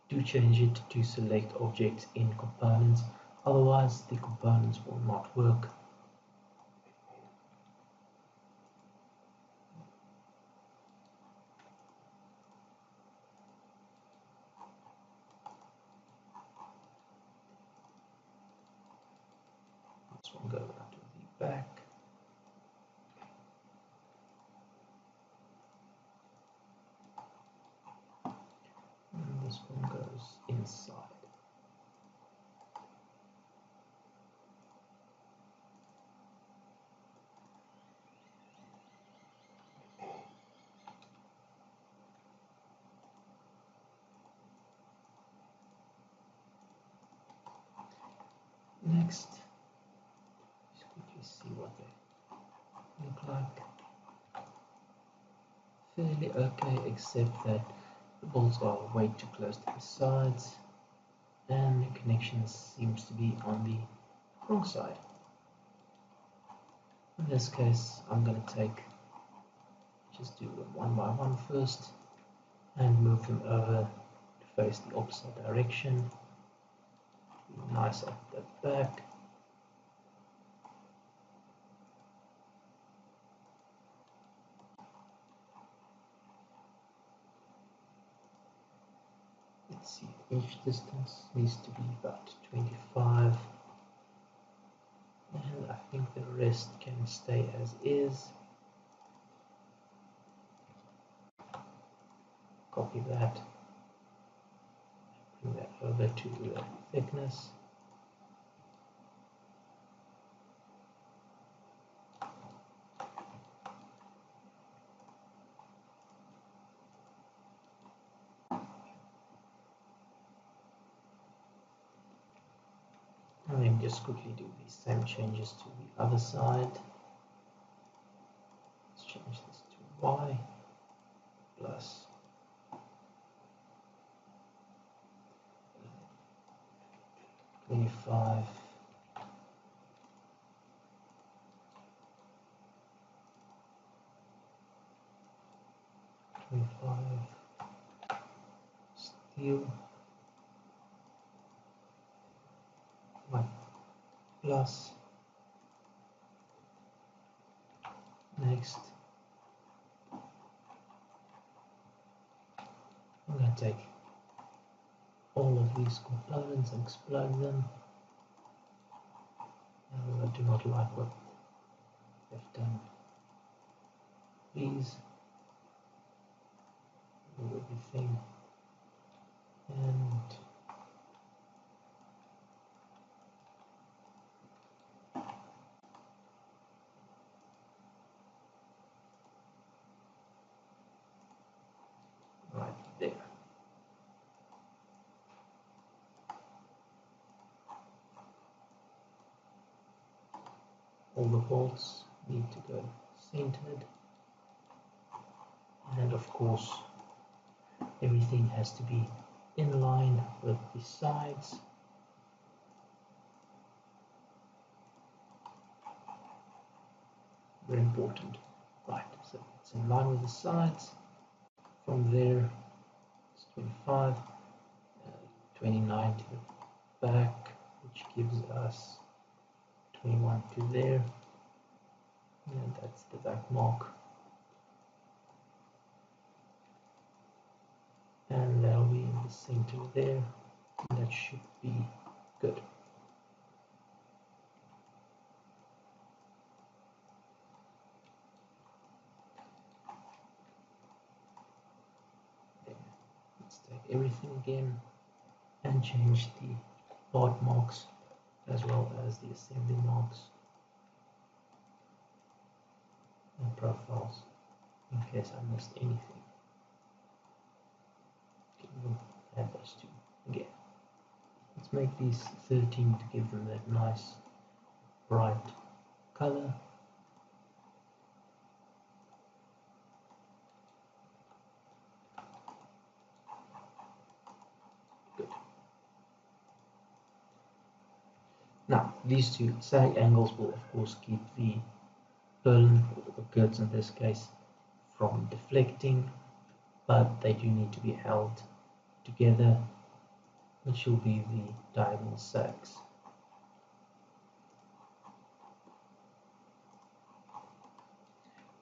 Do change it to select objects in components, otherwise the components will not work. This one go out to the back. inside. Next, let's quickly see what they look like. Fairly okay, except that the bolts are way too close to the sides and the connection seems to be on the wrong side. In this case, I'm going to just do them one by one first and move them over to face the opposite direction. Be nice at the back. Let's see, each distance needs to be about 25, and I think the rest can stay as is. Copy that, bring that over to the thickness. And then just quickly do the same changes to the other side. Let's change this to Y plus 25. Steel Y plus. Next, I'm going to take all of these components and explode them. I do not like what they've done. Please, move everything and right there. All the bolts need to go centered, and of course everything has to be in line with the sides. Very important. Right, so it's in line with the sides. From there it's 25, 29 to the back, which gives us 21 to there, and that's the back mark, and that'll be in the center there, and that should be good. Then let's take everything again and change the part marks as well as the assembly marks and profiles in case I missed anything. Okay, we'll add those two again. Let's make these 13 to give them that nice bright color. Good. Now these two sag angles will of course keep the purlin, or the girts in this case, from deflecting, but they do need to be held together, which will be the diagonal sags.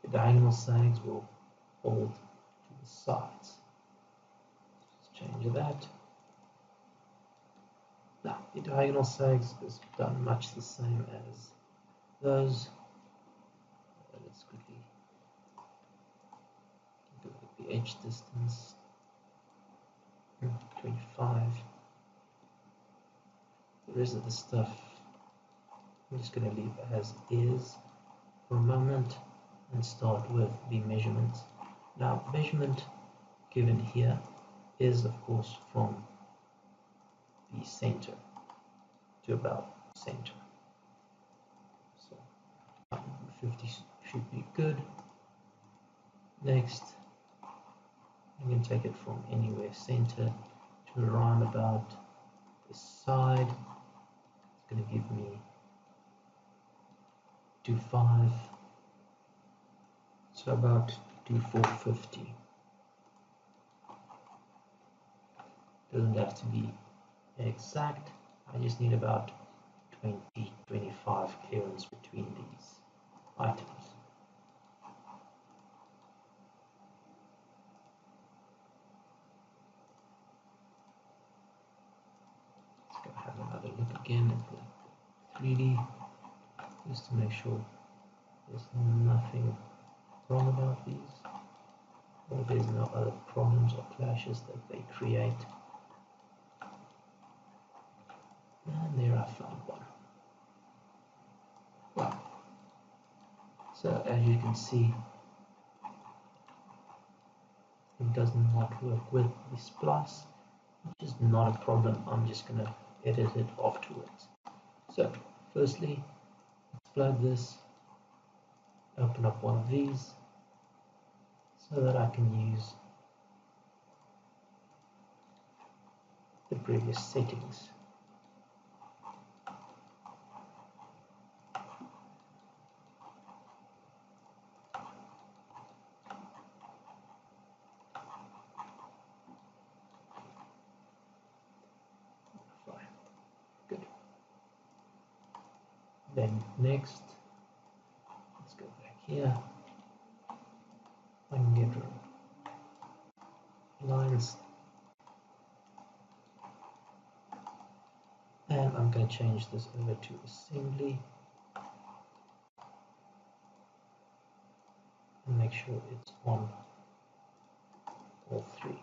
The diagonal sags will hold to the sides. Let's change that. Now, the diagonal sags is done much the same as those. Let's quickly look at the edge distance. 25. The rest of the stuff I'm just going to leave as is for a moment and start with the measurements. Now, measurement given here is of course from the center to about center. So 150 should be good. Next, I'm going to take it from anywhere center to around about the side. It's going to give me 2.5, so about 2.450. Doesn't have to be exact. I just need about 20-25 clearance between these items. Let's go have another look again at the 3D, just to make sure there's nothing wrong about these, or there's no other problems or clashes that they create. And there I found one. Right. So as you can see, it does not work with the splice, which is not a problem. I'm just going to edit it afterwards. So firstly, let's plug this, open up one of these so that I can use the previous settings. Good. Then next, let's go back here. I can get rid of lines, and I'm going to change this over to assembly and make sure it's on all three.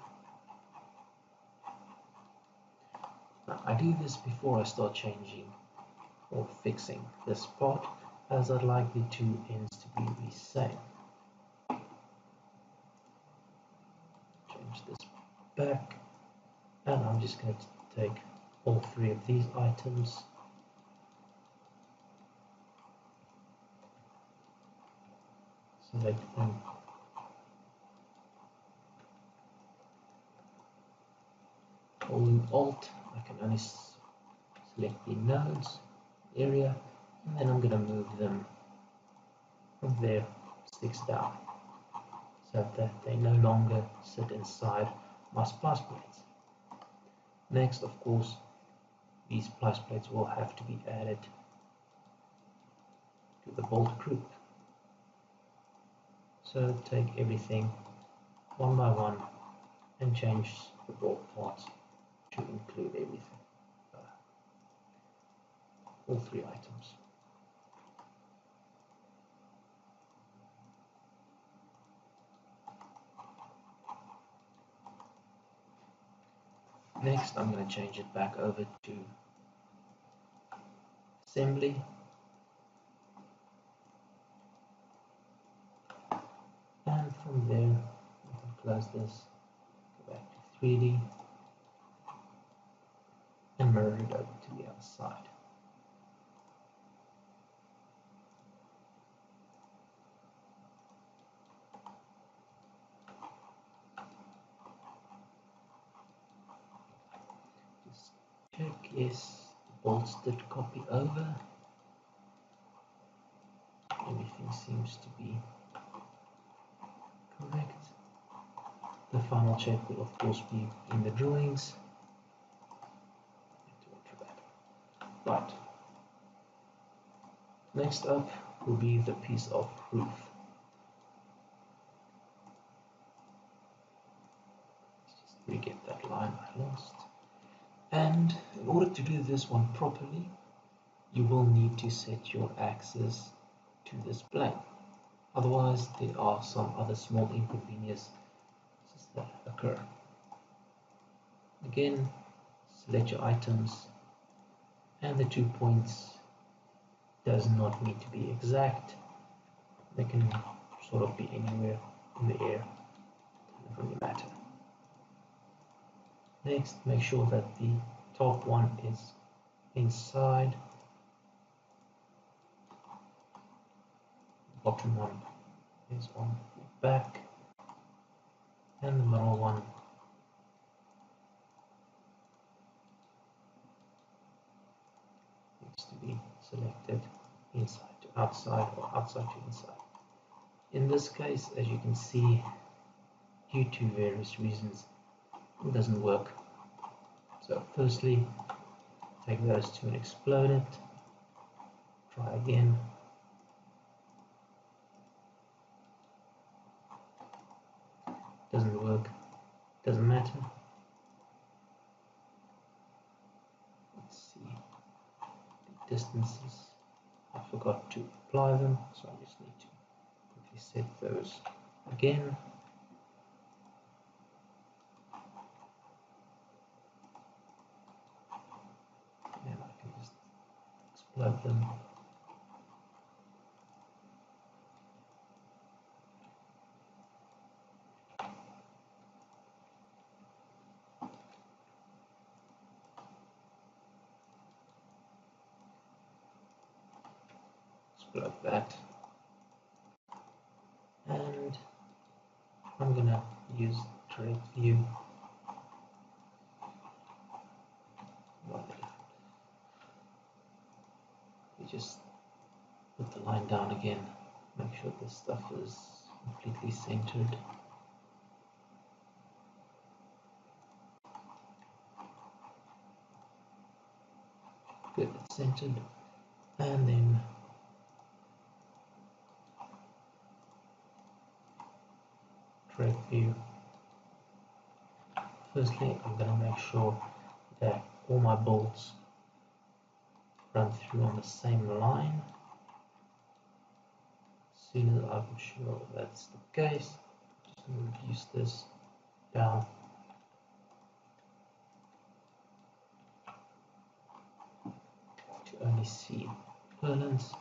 Now, I do this before I start changing or fixing this part, as I'd like the two ends to be the same. Change this back, and I'm just going to take all three of these items, select them, holding Alt, I can only select the nodes area, and then I'm going to move them from there 6 down, so that they no longer sit inside my splice plates. Next, of course, these splice plates will have to be added to the bolt group. So take everything one by one and change the bolt parts to include everything, all three items. Next, I'm going to change it back over to assembly, and from there I can close this, go back to 3D, and mirror it over to the other side. Just check, yes, the bolts did copy over. Everything seems to be correct. The final check will of course be in the drawings. Right. Next up will be the piece of roof. Let's just re-get that line I lost. And in order to do this one properly, you will need to set your axis to this plane. Otherwise, there are some other small inconveniences that occur. Again, select your items and the 2 points does not need to be exact. They can sort of be anywhere in the air, doesn't really matter. Next, make sure that the top one is inside, bottom one is on the back, and the middle one needs to be selected inside to outside or outside to inside. In this case, as you can see, due to various reasons, it doesn't work. So firstly, take those two and explode it. Try again. Doesn't work. Doesn't matter. Let's see. The distances. I forgot to apply them, so I just need to quickly set those again. And I can just explode them. Explode that. And I'm gonna use direct view. We just put the line down again, make sure this stuff is completely centered. Good, it's centered. And then direct view. Firstly, I'm going to make sure that all my bolts run through on the same line. As soon as I'm sure that's the case, I'm just going to reduce this down. To only see purlins.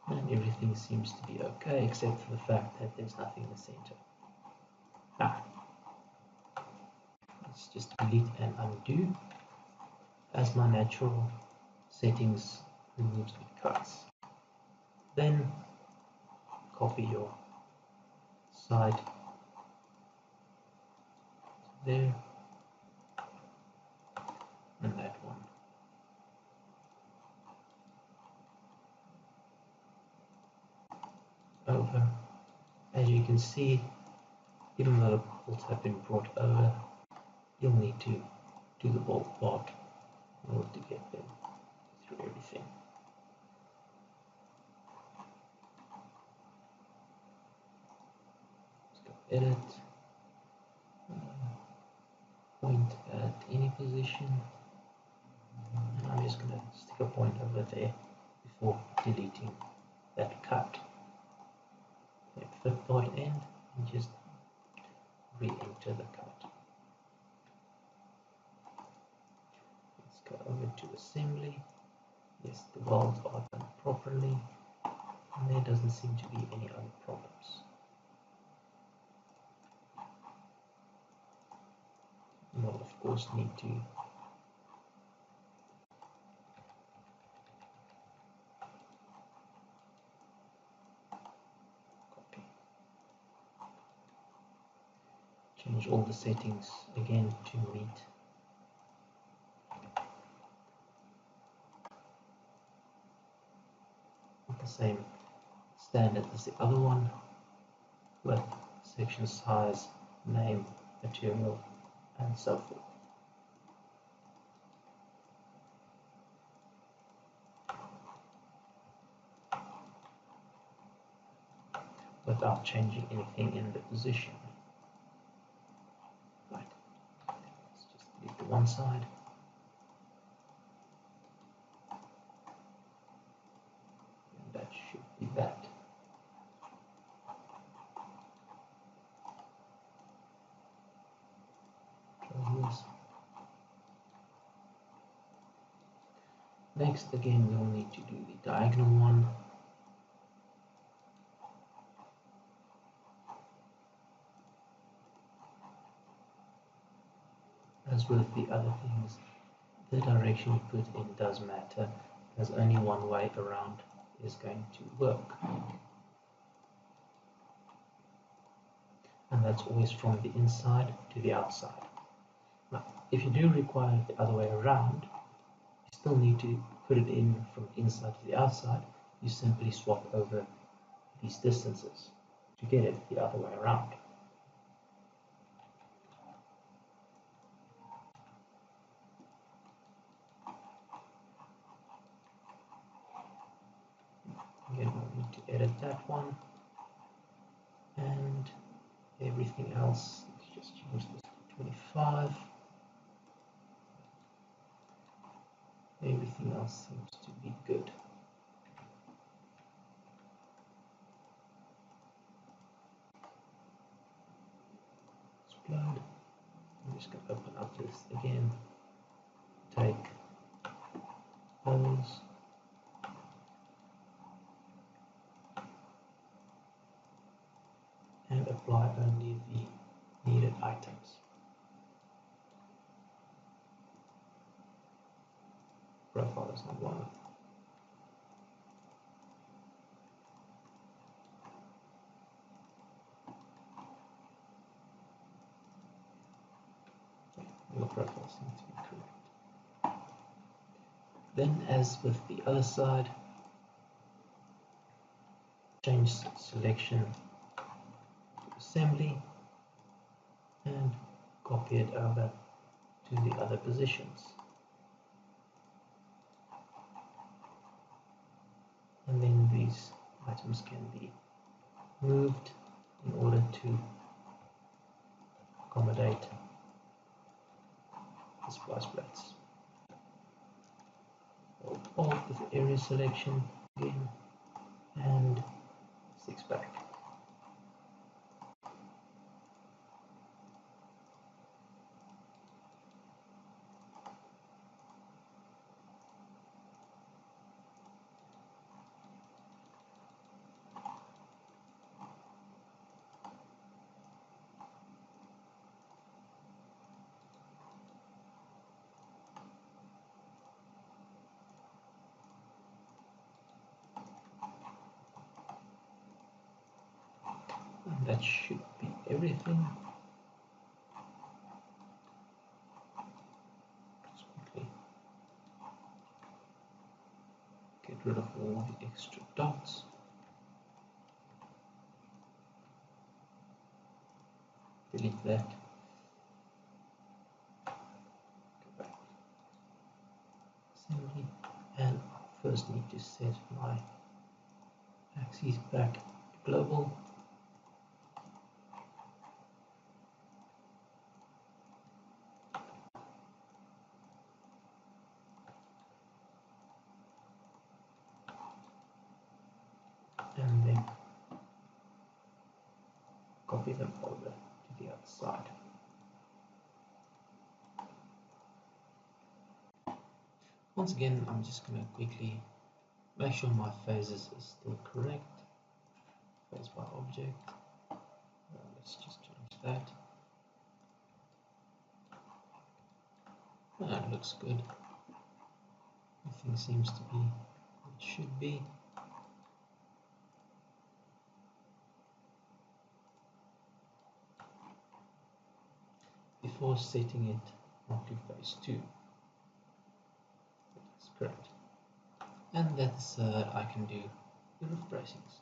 And everything seems to be okay, except for the fact that there's nothing in the center. Now, let's just delete and undo as my natural settings removes the cuts. Then copy your side there and that one. Over. As you can see, even though the bolts have been brought over, you'll need to do the bolt part in order to get them through everything. Let's go edit, point at any position, and I'm just going to stick a point over there before deleting that cut. Let fit part end and just re-enter the cut. Let's go over to assembly. Yes, the welds are done properly, and there doesn't seem to be any other problems. We'll of course need to copy, change all the settings again to meet the same standard as the other one, with section size, name, material, and so forth. Without changing anything in the position. Right. Let's just delete the one side. And that should be that. Close this. Next, again, we'll need to do the diagonal one. As with the other things, the direction you put in does matter, as only one way around is going to work. And that's always from the inside to the outside. Now, if you do require it the other way around, you still need to put it in from the inside to the outside. You simply swap over these distances to get it the other way around. Again, we'll need to edit that one, and everything else, let's just change this to 25. Everything else seems to be good. Explode. I'm just going to open up this again. Take those. And apply only the needed items. Profile is not one. All the profiles seem to be correct. Then, as with the other side, change selection to assembly and copy it over to the other positions. And then these items can be moved in order to accommodate the splice plates. Alt with area selection again and 6 back. And that should be everything. Just quickly get rid of all the extra dots. Delete that. Go back. Assembly. And I first need to set my axes back to global. And then copy them over to the other side. Once again, I'm just going to quickly make sure my phases are still correct. Phase by object. Let's just change that. It looks good. Everything seems to be what it should be. Before setting it onto phase 2. That's correct. And that's I can do the roof bracings.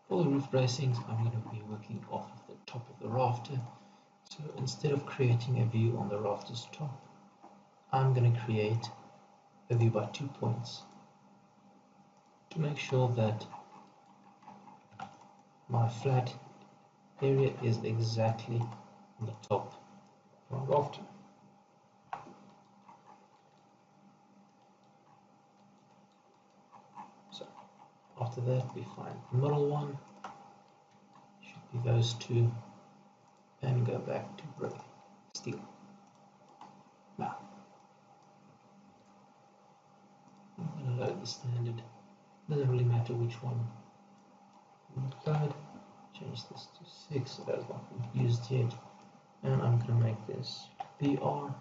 For the roof bracings, I'm going to be working off of the top of the rafter. So instead of creating a view on the rafter's top, I'm going to create a view by 2 points to make sure that my flat area is exactly on the top of my rafter. So after that, we find the middle one, should be those two, and go back to brick steel. Now, the standard. Doesn't really matter which one. Third, change this to 6 so that's not been used yet. And I'm gonna make this BR.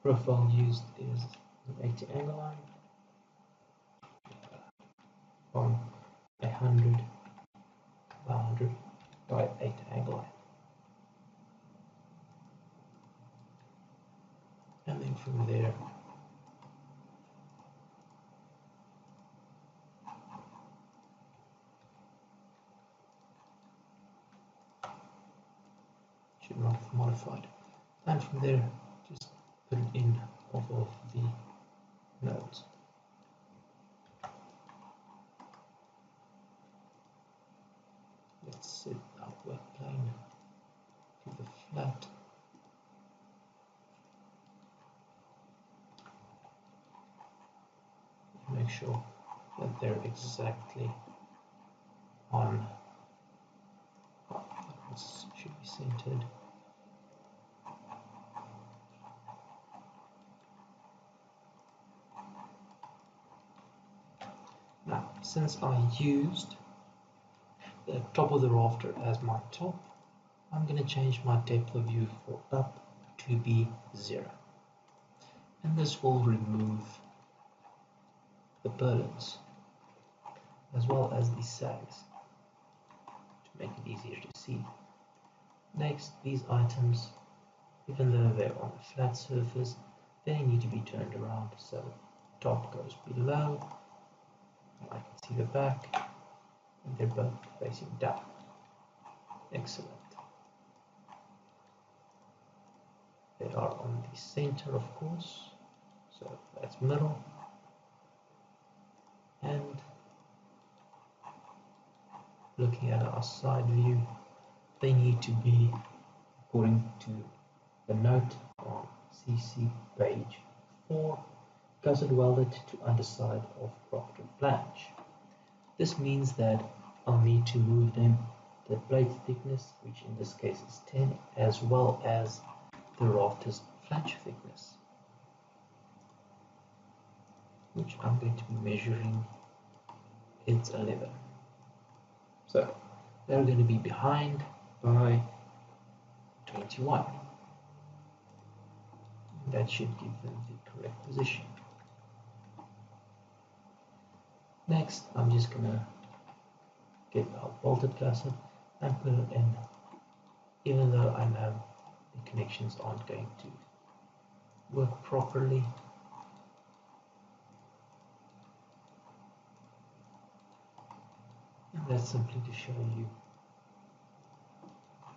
Profile used is an 80 angle line on 100 by 100 by 8 angle line. And then from there, should not have modified. And from there, just put it in off of the nodes. Let's set our work plane to the flat. Make sure that they're exactly on. This should be centered. Now, since I used the top of the rafter as my top, I'm going to change my depth of view for up to be 0. And this will remove the purlins as well as the sags to make it easier to see. Next, these items, even though they're on a flat surface, they need to be turned around so the top goes below. I can see the back, and they're both facing down. Excellent. They are on the center, of course, so that's middle. And looking at our side view, they need to be according to the note on CC page 4, gusset welded to underside of rafter flange. This means that I'll need to move them the plate thickness, which in this case is 10, as well as the rafter's flange thickness, which I'm going to be measuring. It's 11. So they're going to be behind by 21. That should give them the correct position. Next, I'm just going to get our bolted gusset and put it in, even though I know the connections aren't going to work properly. And that's simply to show you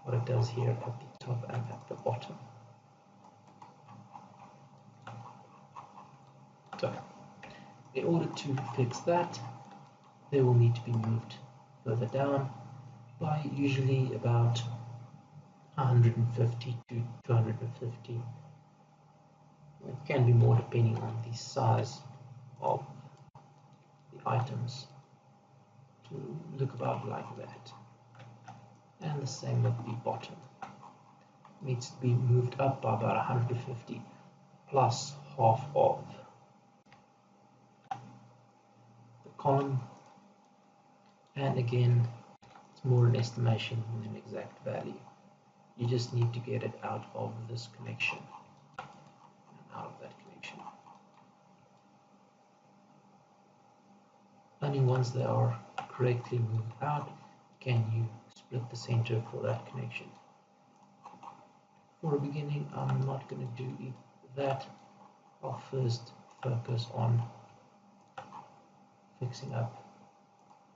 what it does here at the top and at the bottom. So, in order to fix that, they will need to be moved further down by usually about 150 to 250. It can be more depending on the size of the items, to look about like that. And the same with the bottom. It needs to be moved up by about 150 plus half of the column. And again, it's more an estimation than an exact value. You just need to get it out of this connection and out of that connection. Only once they are correctly moved out can you split the center for that connection. For a beginning, I'm not going to do that. I'll first focus on fixing up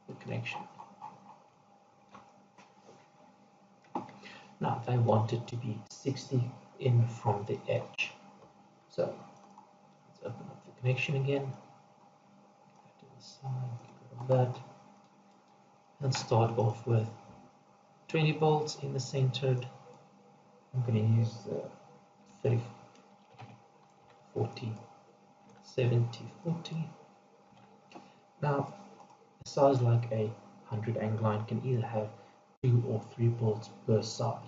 the connection. Now they want it to be 60 in from the edge. So let's open up the connection again. Go to the side, get rid of that. And start off with 20 bolts in the centered. I'm going to use the 30, 40, 70, 40. Now, a size like a 100 angle line can either have 2 or 3 bolts per side.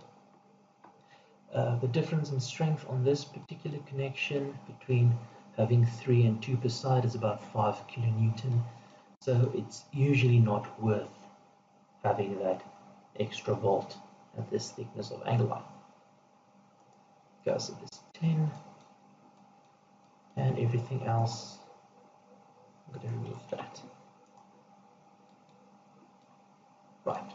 The difference in strength on this particular connection between having 3 and 2 per side is about 5 kilonewton, so it's usually not worth having that extra bolt at this thickness of angle line. Okay, so this 10, and everything else, I'm going to remove that. Right.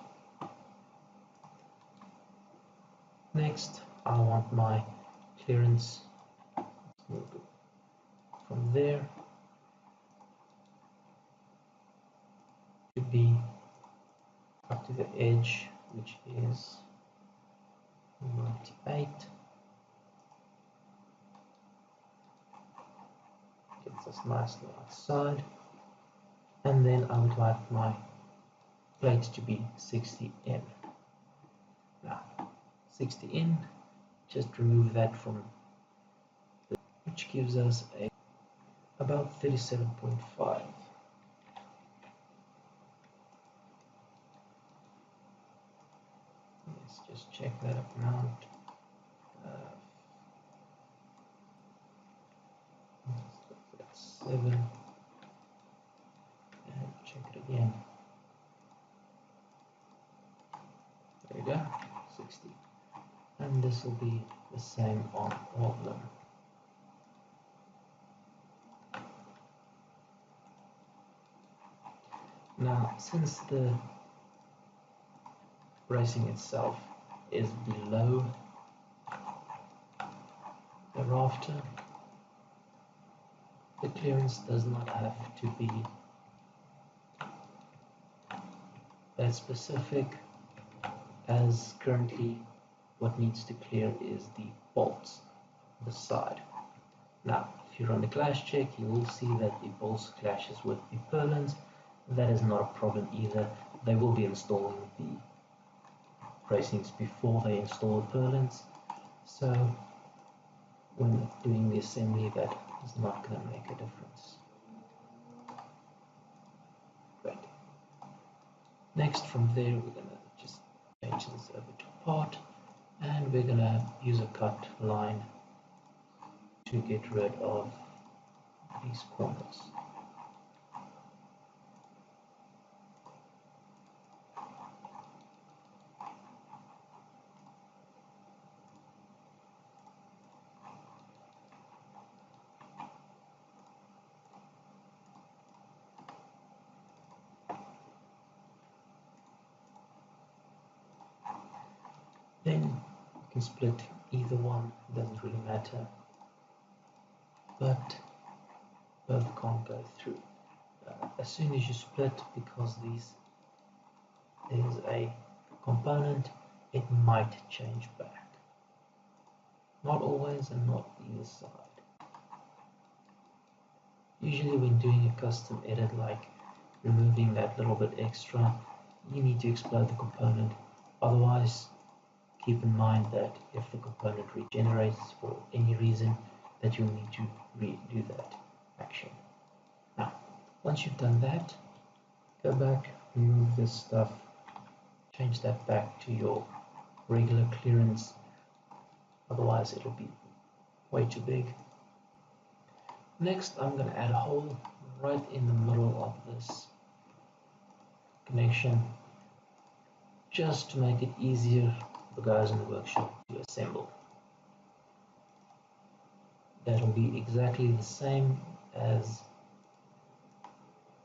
Next, I want my clearance from there to be up to the edge, which is 98. Gets us nicely outside. And then I would like my plate to be 60 in. Now, 60 in, just remove that from the, which gives us about 37.5. Let's just check that amount. That's 7. And check it again. There we go, 60. And this will be the same on all of them. Now, since the bracing itself is below the rafter, the clearance does not have to be as specific, as currently what needs to clear is the bolts on the side. Now, if you run the clash check, you will see that the bolts clashes with the purlins. That is not a problem either. They will be installing the bracings before they install the purlins, so when doing the assembly, that is not going to make a difference. Great. Next, from there, we're going to just change this over to part, and we're going to use a cut line to get rid of these corners. Then you can split either one, doesn't really matter, but both can't go through. As soon as you split, because there's a component, it might change back. Not always, and not either side. Usually when doing a custom edit, like removing that little bit extra, you need to explode the component. Otherwise, keep in mind that if the component regenerates for any reason, that you'll need to redo that action. Now, once you've done that, go back, remove this stuff, change that back to your regular clearance, otherwise it'll be way too big. Next, I'm going to add a hole right in the middle of this connection, just to make it easier for the guys in the workshop to assemble. That'll be exactly the same as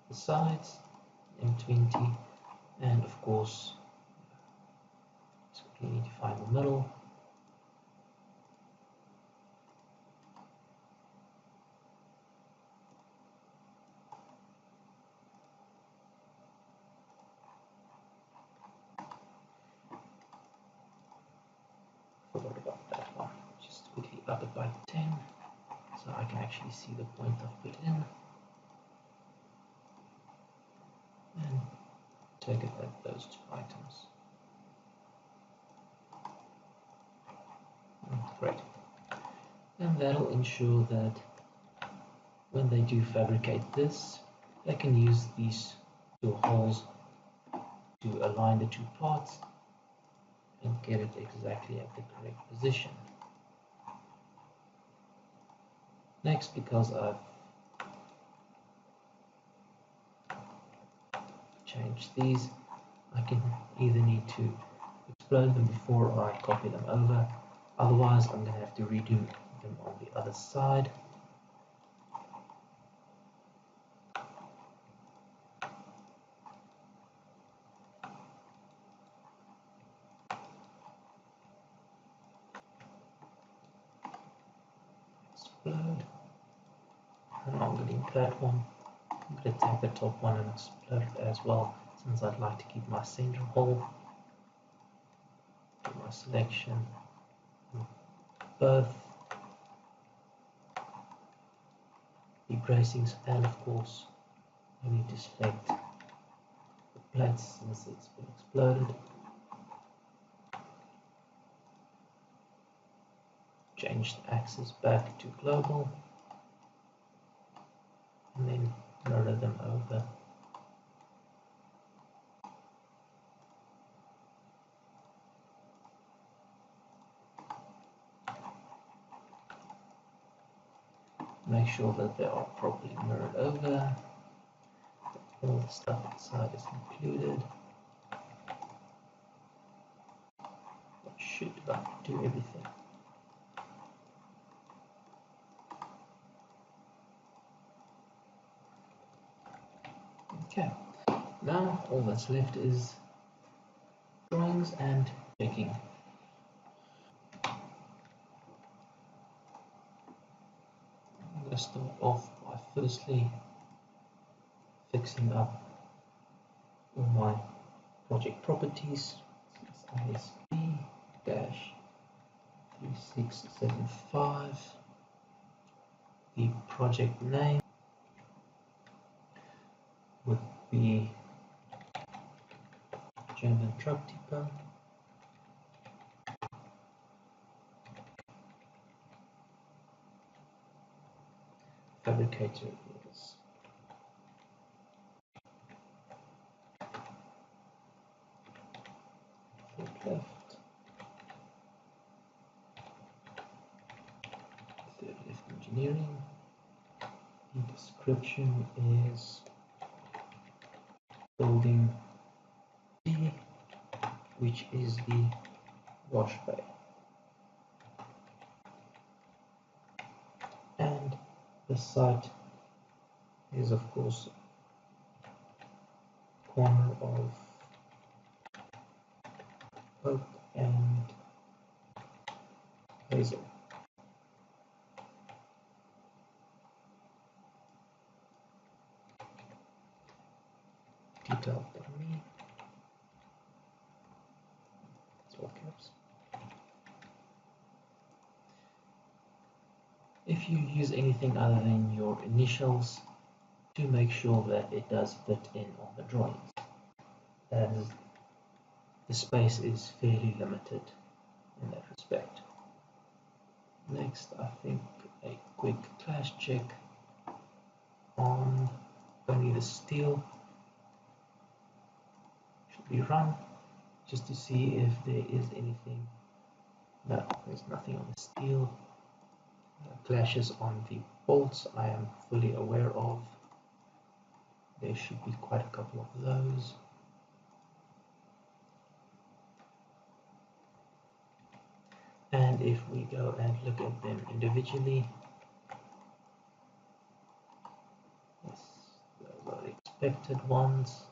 the sides, M20, and of course, you need to find the middle. Forgot about that one. Just quickly up it by 10, so I can actually see the point I've put in, and take it at those two items. Great. And that'll ensure that when they do fabricate this, they can use these two holes to align the two parts, and get it exactly at the correct position. Next, because I've changed these, I can either need to explode them before I copy them over, otherwise I'm going to have to redo them on the other side. Explode. And I'm getting that one. I'm going to take the top one and explode it as well, since I'd like to keep my center hole. Do my selection. Both the bracings, and of course I need to select the plates since it's been exploded. Change the axis back to global and then mirror them over. Make sure that they are properly mirrored over. All the stuff inside is included. That should do everything. Okay, now all that's left is drawings and checking. I'm going to start off by firstly fixing up all my project properties. ISP-3675, the project name would be German truck depot. Fabricator is left, third lift engineering. The description is building D, which is the wash bay, and the site is of course corner of Oak and Hazel. Detailed by me. It's all caps. If you use anything other than your initials, to make sure that it does fit in on the drawings, as the space is fairly limited in that respect. Next, I think a quick clash check on only the steel should be run, just to see if there is anything. No, there's nothing on the steel. Clashes on the bolts I am fully aware of. There should be quite a couple of those. And if we go and look at them individually, yes, those are the expected ones.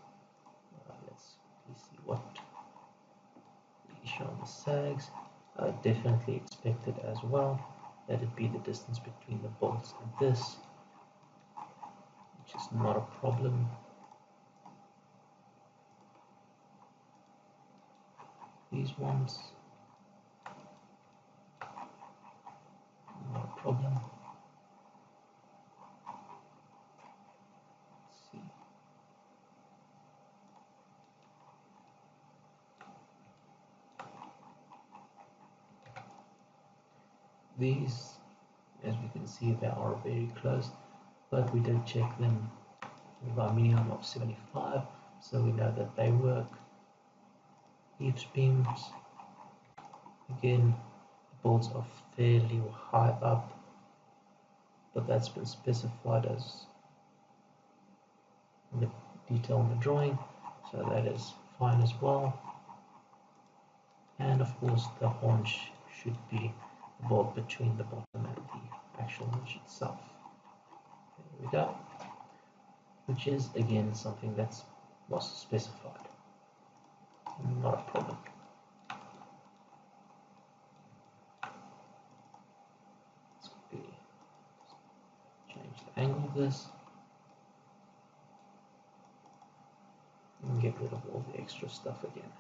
Let's see what the issue on the sags. Definitely expected as well. Let it be the distance between the bolts and this, which is not a problem. These ones, not a problem. Let's see. These, as we can see, they are very close, but we did check them with our minimum of 75, so we know that they work. Eaves beams Again, the boards are fairly high up, but that's been specified as in the detail in the drawing, so that is fine as well. And of course the haunch should be the bolt between the bottom and the actual haunch itself. There we go, which is again something that was specified, not a problem. Let's quickly change the angle of this and get rid of all the extra stuff again.